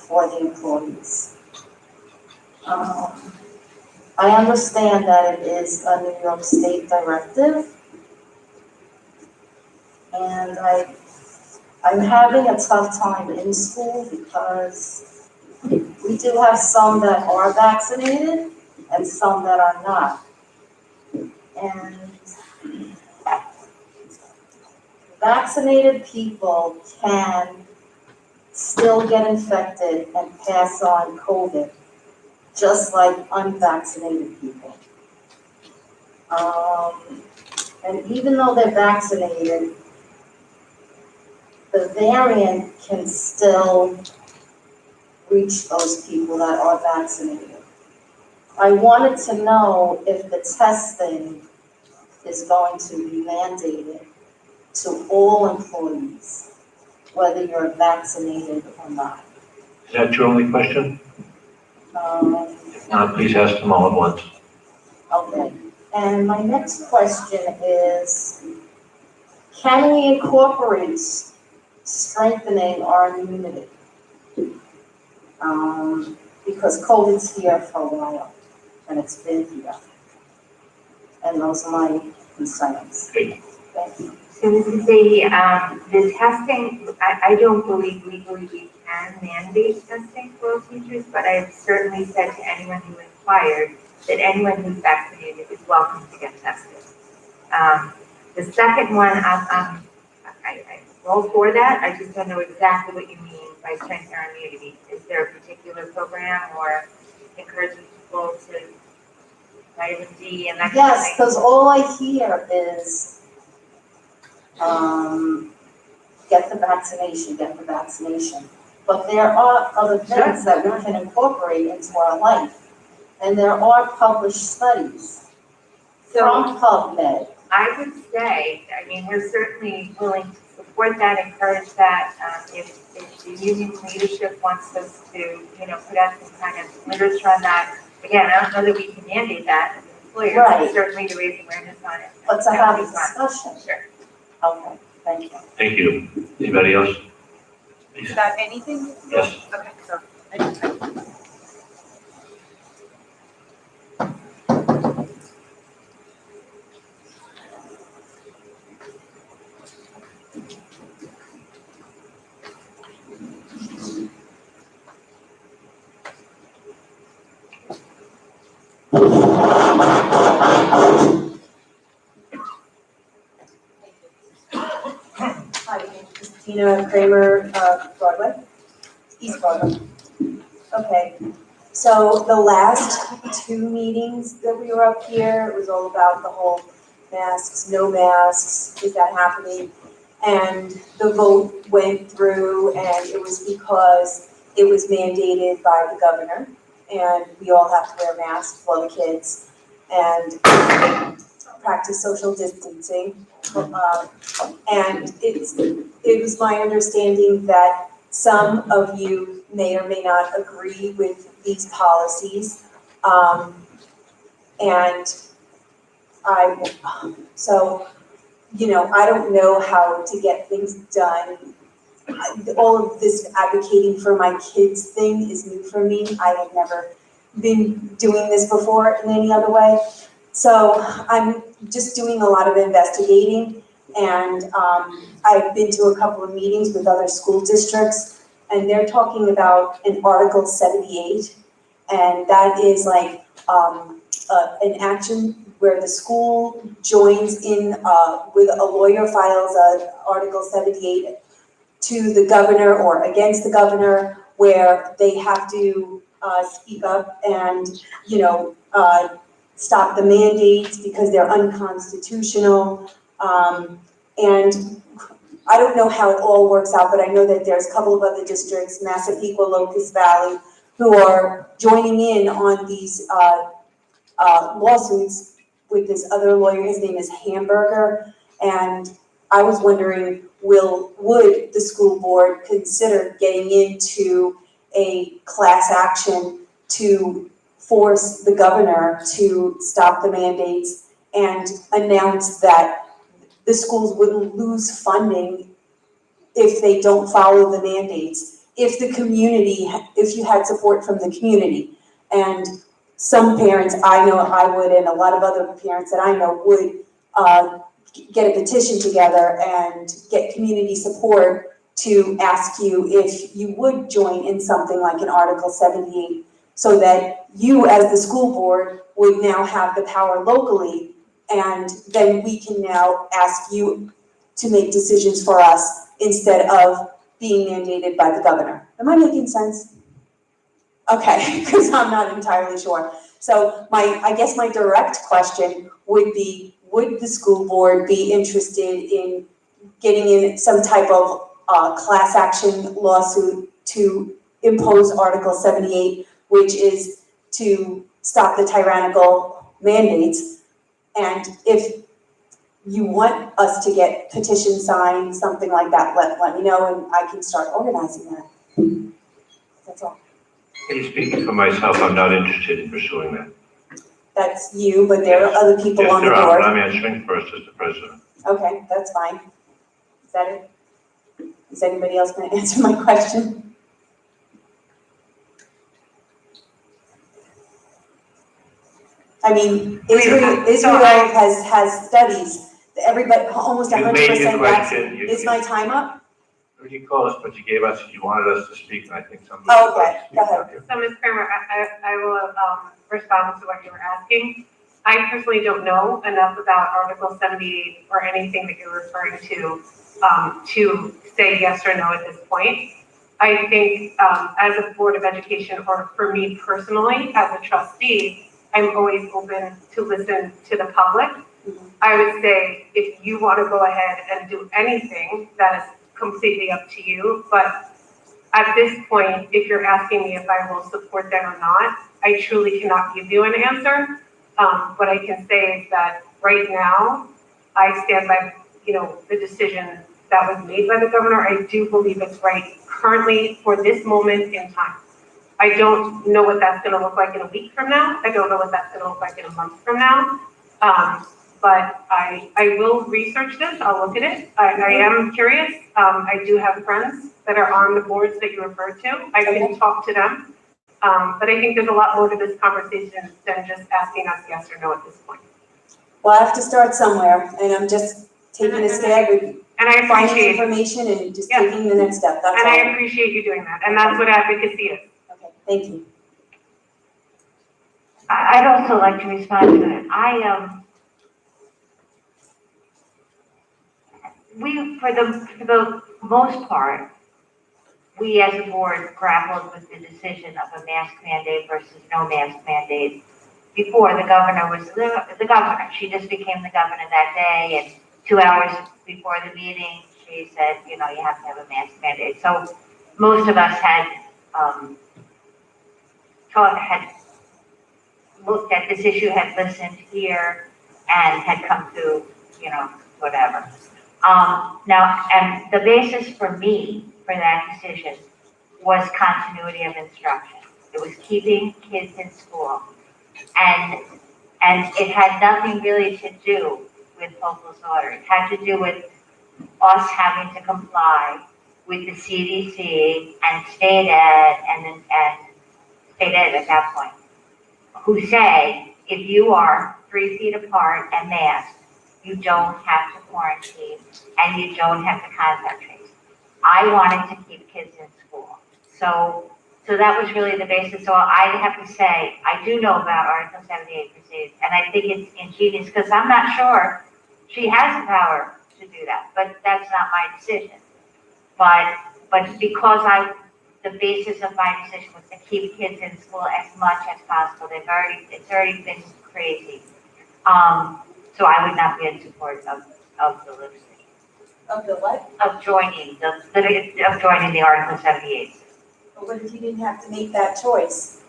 for the employees. I understand that it is a New York State directive, and I'm having a tough time in school because we do have some that are vaccinated and some that are not. And vaccinated people can still get infected and pass on COVID, just like unvaccinated people. And even though they're vaccinated, the variant can still reach those people that are vaccinated. I wanted to know if the testing is going to be mandated to all employees, whether you're vaccinated or not. Is that your only question? If not, please ask them all at once. Okay, and my next question is, can we incorporate strengthening our immunity? Because COVID's here for a while, and it's been here. And those are my concerns. Okay. Thank you. So this is the testing, I don't believe legally we can mandate testing for all teachers, but I've certainly said to anyone who inquired that anyone who's vaccinated is welcome to get tested. The second one, I'm all for that, I just don't know exactly what you mean by strengthening our immunity. Is there a particular program or encouraging people to vitamin D and that kind of Yes, thing? because all I hear is, get the vaccination, get the vaccination. But there are other things that we can incorporate into our life. And there are published studies from PubMed. I would say, I mean, we're certainly willing to support that, encourage that. If the union leadership wants us to, put out some kind of literature on that. Again, I don't know that we can mandate that as an employer, Right. but certainly to raise awareness on it. But to have a discussion. Sure. Okay, thank you. Thank you. Anybody else? Is that anything? Yes. Okay, so. Hi, I'm Christina Kramer, Broadway, East Broadway. Okay, so the last two meetings that we were up here, it was all about the whole masks, no masks, is that happening? And the vote went through, and it was because it was mandated by the governor, and we all have to wear masks for the kids and practice social distancing. And it was my understanding that some of you may or may not agree with these policies. And so, I don't know how to get things done. All of this advocating for my kids thing is new for me. I have never been doing this before in any other way. So I'm just doing a lot of investigating, and I've been to a couple of meetings with other school districts, and they're talking about an Article 78, and that is like an action where the school joins in with a lawyer, files an Article 78 to the governor or against the governor, where they have to speak up and, stop the mandates because they're unconstitutional. And I don't know how it all works out, but I know that there's a couple of other districts, Massapequa, Locust Valley, who are joining in on these lawsuits with this other lawyer. His name is Hamburger. And I was wondering, would the school board consider getting into a class action to force the governor to stop the mandates and announce that the schools wouldn't lose funding if they don't follow the mandates, if you had support from the community. And some parents I know I would, and a lot of other parents that I know would get a petition together and get community support to ask you if you would join in something like an Article 78, so that you as the school board would now have the power locally, and then we can now ask you to make decisions for us instead of being mandated by the governor. Am I making sense? Okay, because I'm not entirely sure. So I guess my direct question would be, would the school board be interested in getting in some type of class action lawsuit to impose Article 78, which is to stop the tyrannical mandates? And if you want us to get petition signed, something like that, let me know, and I can start organizing that. That's all. Hey, speaking for myself, I'm not interested in pursuing that. That's you, but there are other people Yes, on the there are, board. but I'm answering first as the president. Okay, that's fine. Is that it? Is anybody else going to answer my question? I mean, Israel has studies, everybody, almost You 100% made your vaccinated. question. Is my time up? Pretty close, but you gave us, you wanted us to speak, and I think somebody. Oh, okay, go ahead. So Ms. Kramer, I will respond to what you were asking. I personally don't know enough about Article 78 or anything that you're referring to say yes or no at this point. I think as a Board of Education, or for me personally, as a trustee, I'm always open to listen to the public. I would say if you want to go ahead and do anything, that is completely up to you. But at this point, if you're asking me if I will support them or not, I truly cannot give you an answer. What I can say is that right now, I stand by, the decision that was made by the governor. I do believe it's right currently for this moment in time. I don't know what that's going to look like in a week from now. I don't know what that's going to look like in a month from now. But I will research this. I'll look at it. I am curious. I do have friends that are on the boards that you referred to. I can talk to them. But I think there's a lot more to this conversation than just asking us yes or no at this point. Well, I have to start somewhere, and I'm just taking a stab at finding information and just taking the next step. That's all. And I appreciate you doing that. And that's what advocacy is. Okay, thank you. I'd also like to respond to it. We, for the most part, we as a board grappled with the decision of a mask mandate versus no mask mandate before the governor was the governor. She just became the governor that day, and 2 hours before the meeting, she said, you have to have a mask mandate. So most of us had looked at this issue, had listened here, and had come to, whatever. Now, and the basis for me for that decision was continuity of instruction. It was keeping kids in school. And it had nothing really to do with Hochul's order. It had to do with us having to comply with the CDC and state ed and state ed at that point, who say if you are 3 feet apart and masked, you don't have to quarantine and you don't have to contact trace. I wanted to keep kids in school. So that was really the basis. So I have to say, I do know about Article 78 proceedings, and I think it's ingenious because I'm not sure she has the power to do that, but that's not my decision. But because the basis of my decision was to keep kids in school as much as possible. It's already been crazy. So I would not be in support of the legislation. Of the what? Of joining the Article 78. But what if you didn't have to make that choice?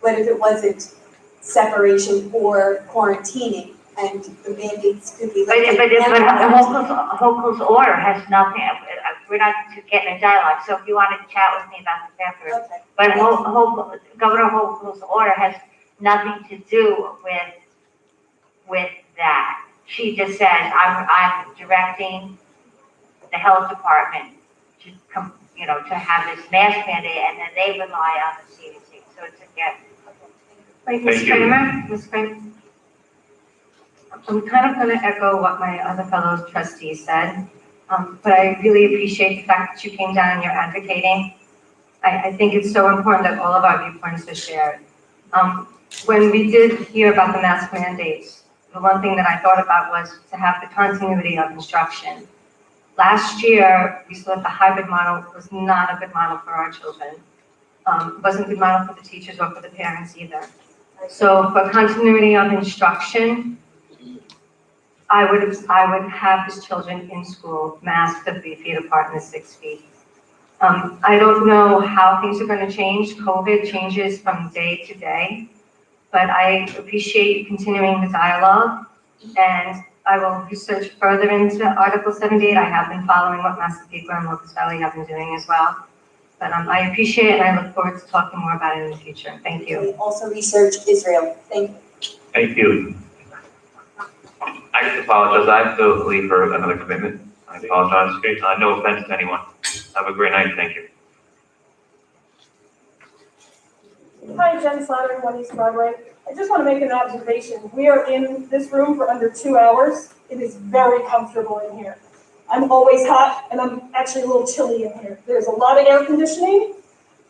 What if it wasn't separation or quarantining and the mandates could be lifted? But Hochul's order has nothing, we're not getting a dialogue, so if you want to chat with me about this afterwards. Okay. But Governor Hochul's order has nothing to do with that. She just says, I'm directing the health department to have this mask mandate, and then they rely on the CDC. So it's again. Wait, Ms. Kramer, I'm kind of going to echo what my other fellow trustees said, but I really appreciate the fact that you came down and you're advocating. I think it's so important that all of our viewpoints are shared. When we did hear about the mask mandates, the one thing that I thought about was to have the continuity of instruction. Last year, we saw that the hybrid model was not a good model for our children. It wasn't a good model for the teachers or for the parents either. So for continuity of instruction, I would have his children in school masked 3 feet apart and 6 feet. I don't know how things are going to change. COVID changes from day to day, but I appreciate you continuing the dialogue, and I will research further into Article 78. I have been following what Massapequa and Locust Valley have been doing as well. But I appreciate it and I look forward to talking more about it in the future. Thank you. We also research Israel. Thank you. Thank you. I just apologize, I have to leave for another commitment. I apologize, no offense to anyone. Have a great night, thank you. Hi, Jen Slattery, 1 East Broadway. I just want to make an observation. We are in this room for under 2 hours. It is very comfortable in here. I'm always hot, and I'm actually a little chilly in here. There's a lot of air conditioning.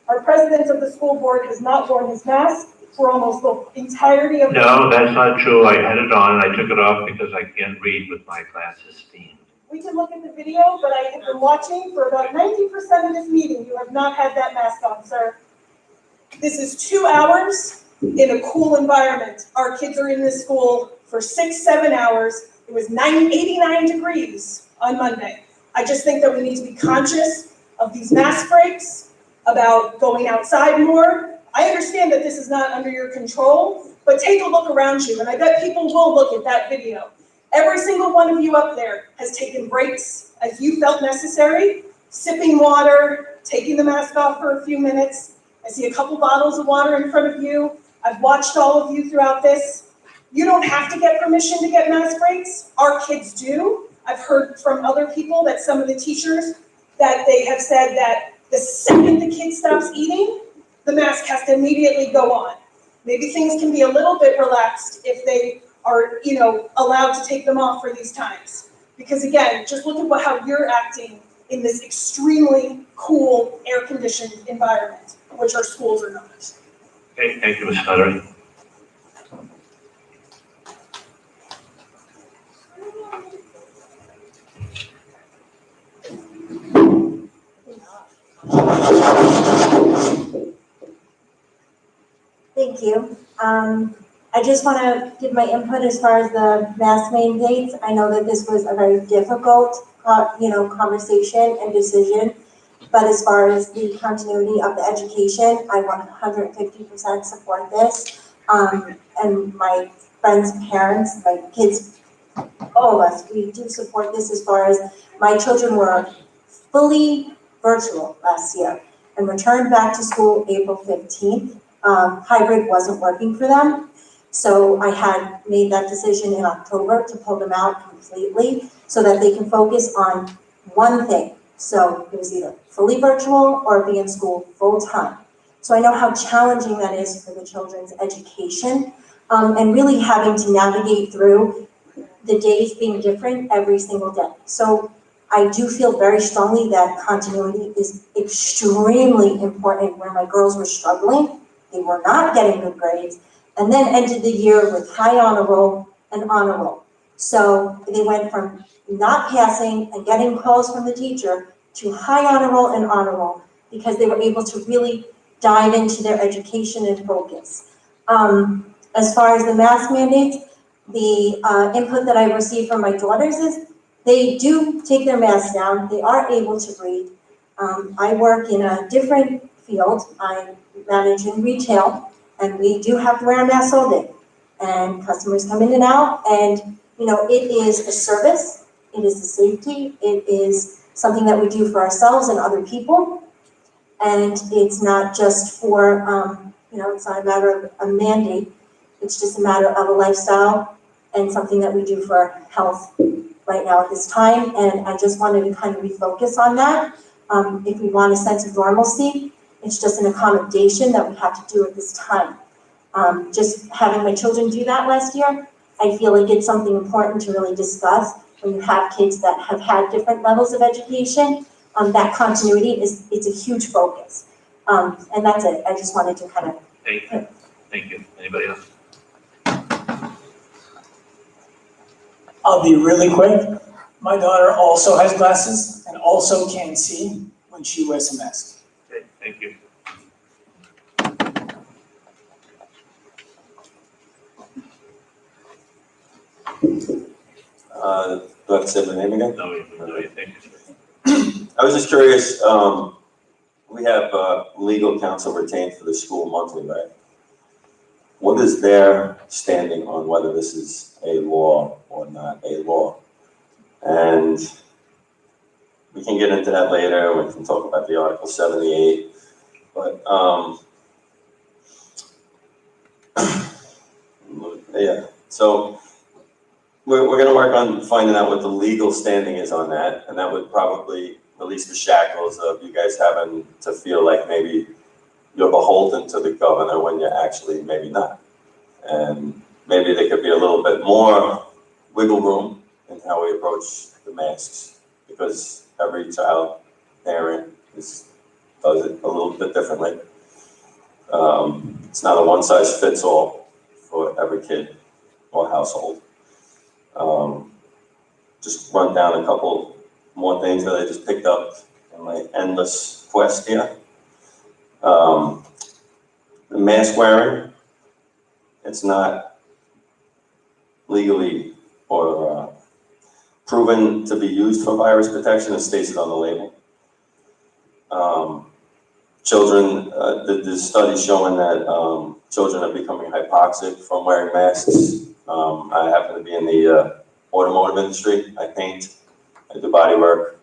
Our president of the school board has not worn his mask for almost the entirety of the. No, that's not true. I had it on and I took it off because I can't read with my glasses steamed. We can look at the video, but I have been watching for about 90% of this meeting. You have not had that mask on, sir. This is 2 hours in a cool environment. Our kids are in this school for 6-7 hours. It was 89 degrees on Monday. I just think that we need to be conscious of these mask breaks, about going outside more. I understand that this is not under your control, but take a look around you, and I bet people will look at that video. Every single one of you up there has taken breaks as you felt necessary, sipping water, taking the mask off for a few minutes. I see a couple bottles of water in front of you. I've watched all of you throughout this. You don't have to get permission to get mask breaks. Our kids do. I've heard from other people that some of the teachers, that they have said that the second the kid stops eating, the mask has to immediately go on. Maybe things can be a little bit relaxed if they are, allowed to take them off for these times. Because again, just look at how you're acting in this extremely cool, air-conditioned environment, which our schools are not. Okay, thank you, Ms. Slattery. Thank you. I just want to give my input as far as the mask mandates. I know that this was a very difficult, conversation and decision. But as far as the continuity of the education, I 150% support this. And my friends, parents, my kids, all of us, we do support this as far as my children were fully virtual last year and returned back to school April 15th. Hybrid wasn't working for them. So I had made that decision in October to pull them out completely so that they can focus on one thing. So it was either fully virtual or be in school full time. So I know how challenging that is for the children's education, and really having to navigate through the days being different every single day. So I do feel very strongly that continuity is extremely important where my girls were struggling. They were not getting good grades, and then ended the year with high honor roll and honor roll. So they went from not passing and getting calls from the teacher to high honor roll and honor roll because they were able to really dive into their education and focus. As far as the mask mandates, the input that I received from my daughters is they do take their masks down. They are able to breathe. I work in a different field. I manage in retail, and we do have to wear a mask all day. And customers come in and out, and it is a service. It is a safety. It is something that we do for ourselves and other people. And it's not just for, it's not a matter of a mandate. It's just a matter of a lifestyle and something that we do for our health right now at this time. And I just wanted to kind of refocus on that. If we want a sense of normalcy, it's just an accommodation that we have to do at this time. Just having my children do that last year, I feel like it's something important to really discuss when you have kids that have had different levels of education. That continuity it's a huge focus. And that's it. I just wanted to kind of. Thank you. Thank you. Anybody else? I'll be really quick. My daughter also has glasses and also can't see when she wears a mask. Okay, thank you. Do I have to say my name again? No, thank you. I was just curious, we have legal counsel retained for the school monthly, right? What is their standing on whether this is a law or not a law? And we can get into that later, we can talk about the Article 78, but, yeah, so we're gonna work on finding out what the legal standing is on that, and that would probably release the shackles of you guys having to feel like maybe you're beholden to the governor when you're actually maybe not. And maybe there could be a little bit more wiggle room in how we approach the masks, because every child, parent does it a little bit differently. It's not a one size fits all for every kid or household. Just run down a couple more things that I just picked up in my endless quest here. The mask wearing, it's not legally or proven to be used for virus protection, it states it on the label. Children, there's studies showing that children are becoming hypoxic from wearing masks. I happen to be in the automotive industry. I paint, I do body work,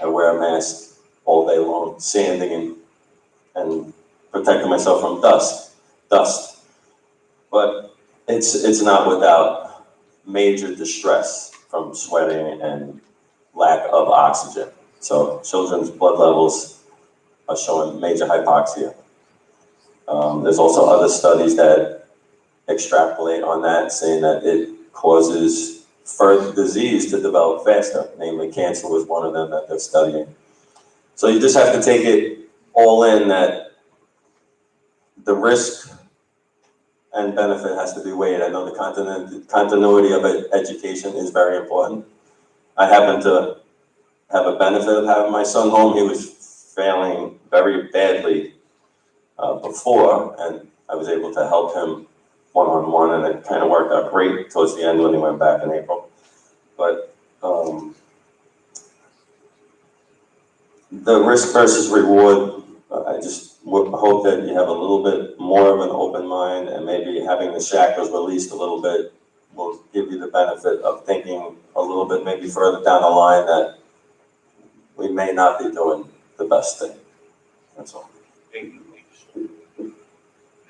I wear a mask all day long, sanding and protecting myself from dust. But it's not without major distress from sweating and lack of oxygen. So children's blood levels are showing major hypoxia. There's also other studies that extrapolate on that, saying that it causes further disease to develop faster, namely cancer was one of them that they're studying. So you just have to take it all in that the risk and benefit has to be weighed. I know the continuity of education is very important. I happen to have a benefit of having my son home. He was failing very badly before, and I was able to help him one-on-one, and it kind of worked out great towards the end when he went back in April. But the risk versus reward, I just hope that you have a little bit more of an open mind, and maybe having the shackles released a little bit will give you the benefit of thinking a little bit maybe further down the line that we may not be doing the best thing. That's all.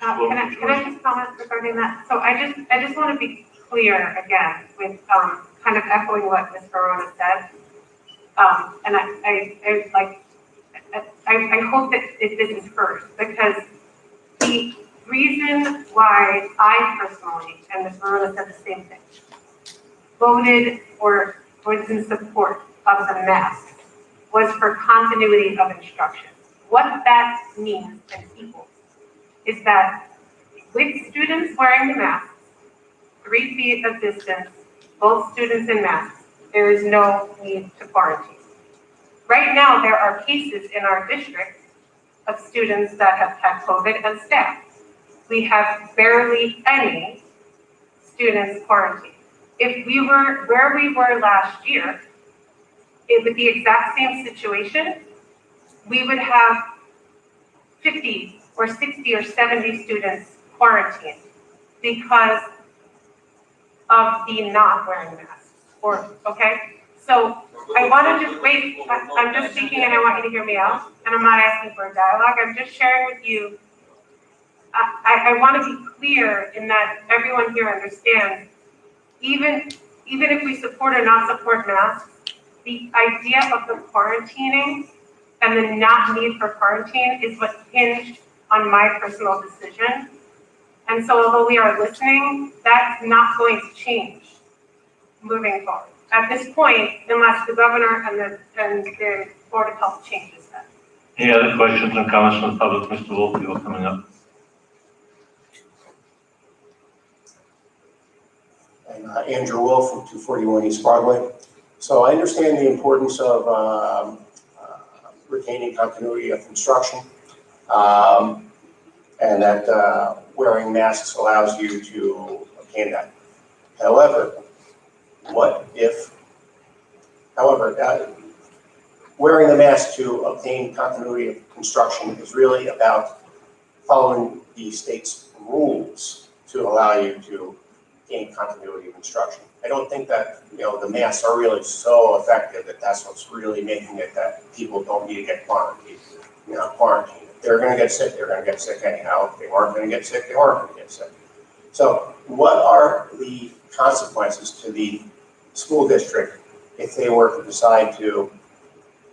Can I just comment regarding that? So I just want to be clear again with kind of echoing what Ms. Verona said. And I hope that this is heard, because the reason why I personally, and Ms. Verona said the same thing, voted or was in support of the mask was for continuity of instruction. What that means and equals is that with students wearing the masks, 3 feet of distance, both students in masks, there is no need to quarantine. Right now, there are cases in our district of students that have had COVID and staff. We have barely any students quarantined. If we were where we were last year, with the exact same situation, we would have 50 or 60 or 70 students quarantined because of the not wearing masks, okay? So I want to just wait, I'm just speaking and I want you to hear me out, and I'm not asking for a dialogue, I'm just sharing with you. I want to be clear in that everyone here understands, even if we support or not support masks, the idea of the quarantining and the not need for quarantine is what hinged on my personal decision. And so although we are listening, that's not going to change moving forward at this point, unless the governor and the Board of Health changes that. Any other questions or comments from the public? Mr. Wolf, you are coming up. And Andrew Wolf from 241 East Broadway. So I understand the importance of retaining continuity of instruction, and that wearing masks allows you to obtain that. However, wearing the mask to obtain continuity of instruction is really about following the state's rules to allow you to gain continuity of instruction. I don't think that, the masks are really so effective that that's what's really making it that people don't need to get quarantined. If they're gonna get sick, they're gonna get sick anyhow. If they weren't gonna get sick, they weren't gonna get sick. So what are the consequences to the school district if they were to decide to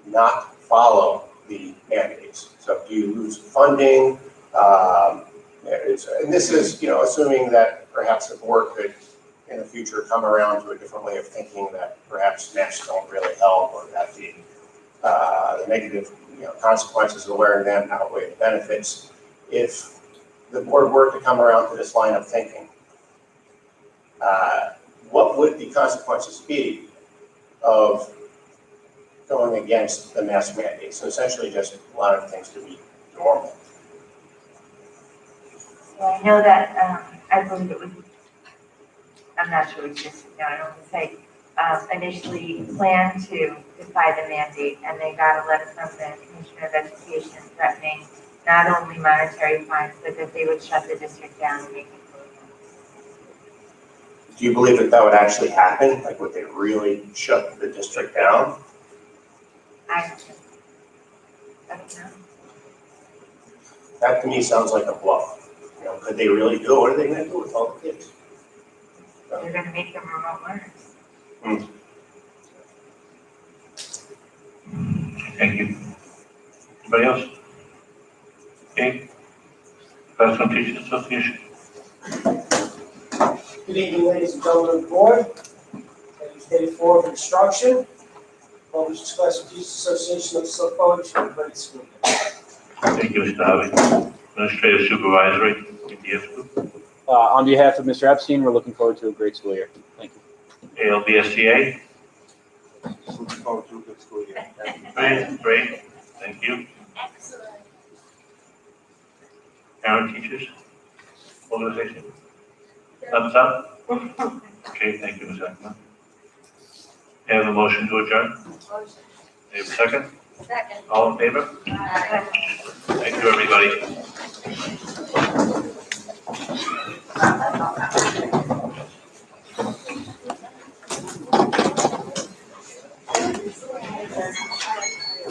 not follow the mandates? So do you lose funding? And this is, assuming that perhaps the board could in the future come around to a different way of thinking, that perhaps masks don't really help, or that the negative consequences of wearing them outweigh the benefits. If the board were to come around to this line of thinking, what would the consequences be of going against the mask mandates? So essentially just allowing things to be normal. Well, I know that, I believe it was, I'm not sure it's just, I don't want to say, initially planned to defy the mandate, and they got a letter from the Commissioner of Education threatening not only monetary fines, but that they would shut the district down and make it close. Do you believe that that would actually happen? Like, would they really shut the district down? I don't know. That to me sounds like a bluff. Could they really do it? What are they gonna do with all the kids? They're gonna make them remote learners. Thank you. Anybody else? Okay. Classroom Teachers Association. Good evening, ladies and gentlemen of the board. It's day 4 of instruction. Public Classroom Teachers Association of Sel Committee for the grade school. Thank you, Mr. Harvey. Administrative Supervisory, EPS Group. On behalf of Mr. Epstein, we're looking forward to a great school year. Thank you. ALBSCA. Looking forward to a good school year. Great. Thank you. Excellent. Parent Teachers Organization. Thumbs up? Okay, thank you, Ms. Ekman. Have a motion to adjourn? Motion. Have a second? Second. All in favor? Aye. Thank you, everybody.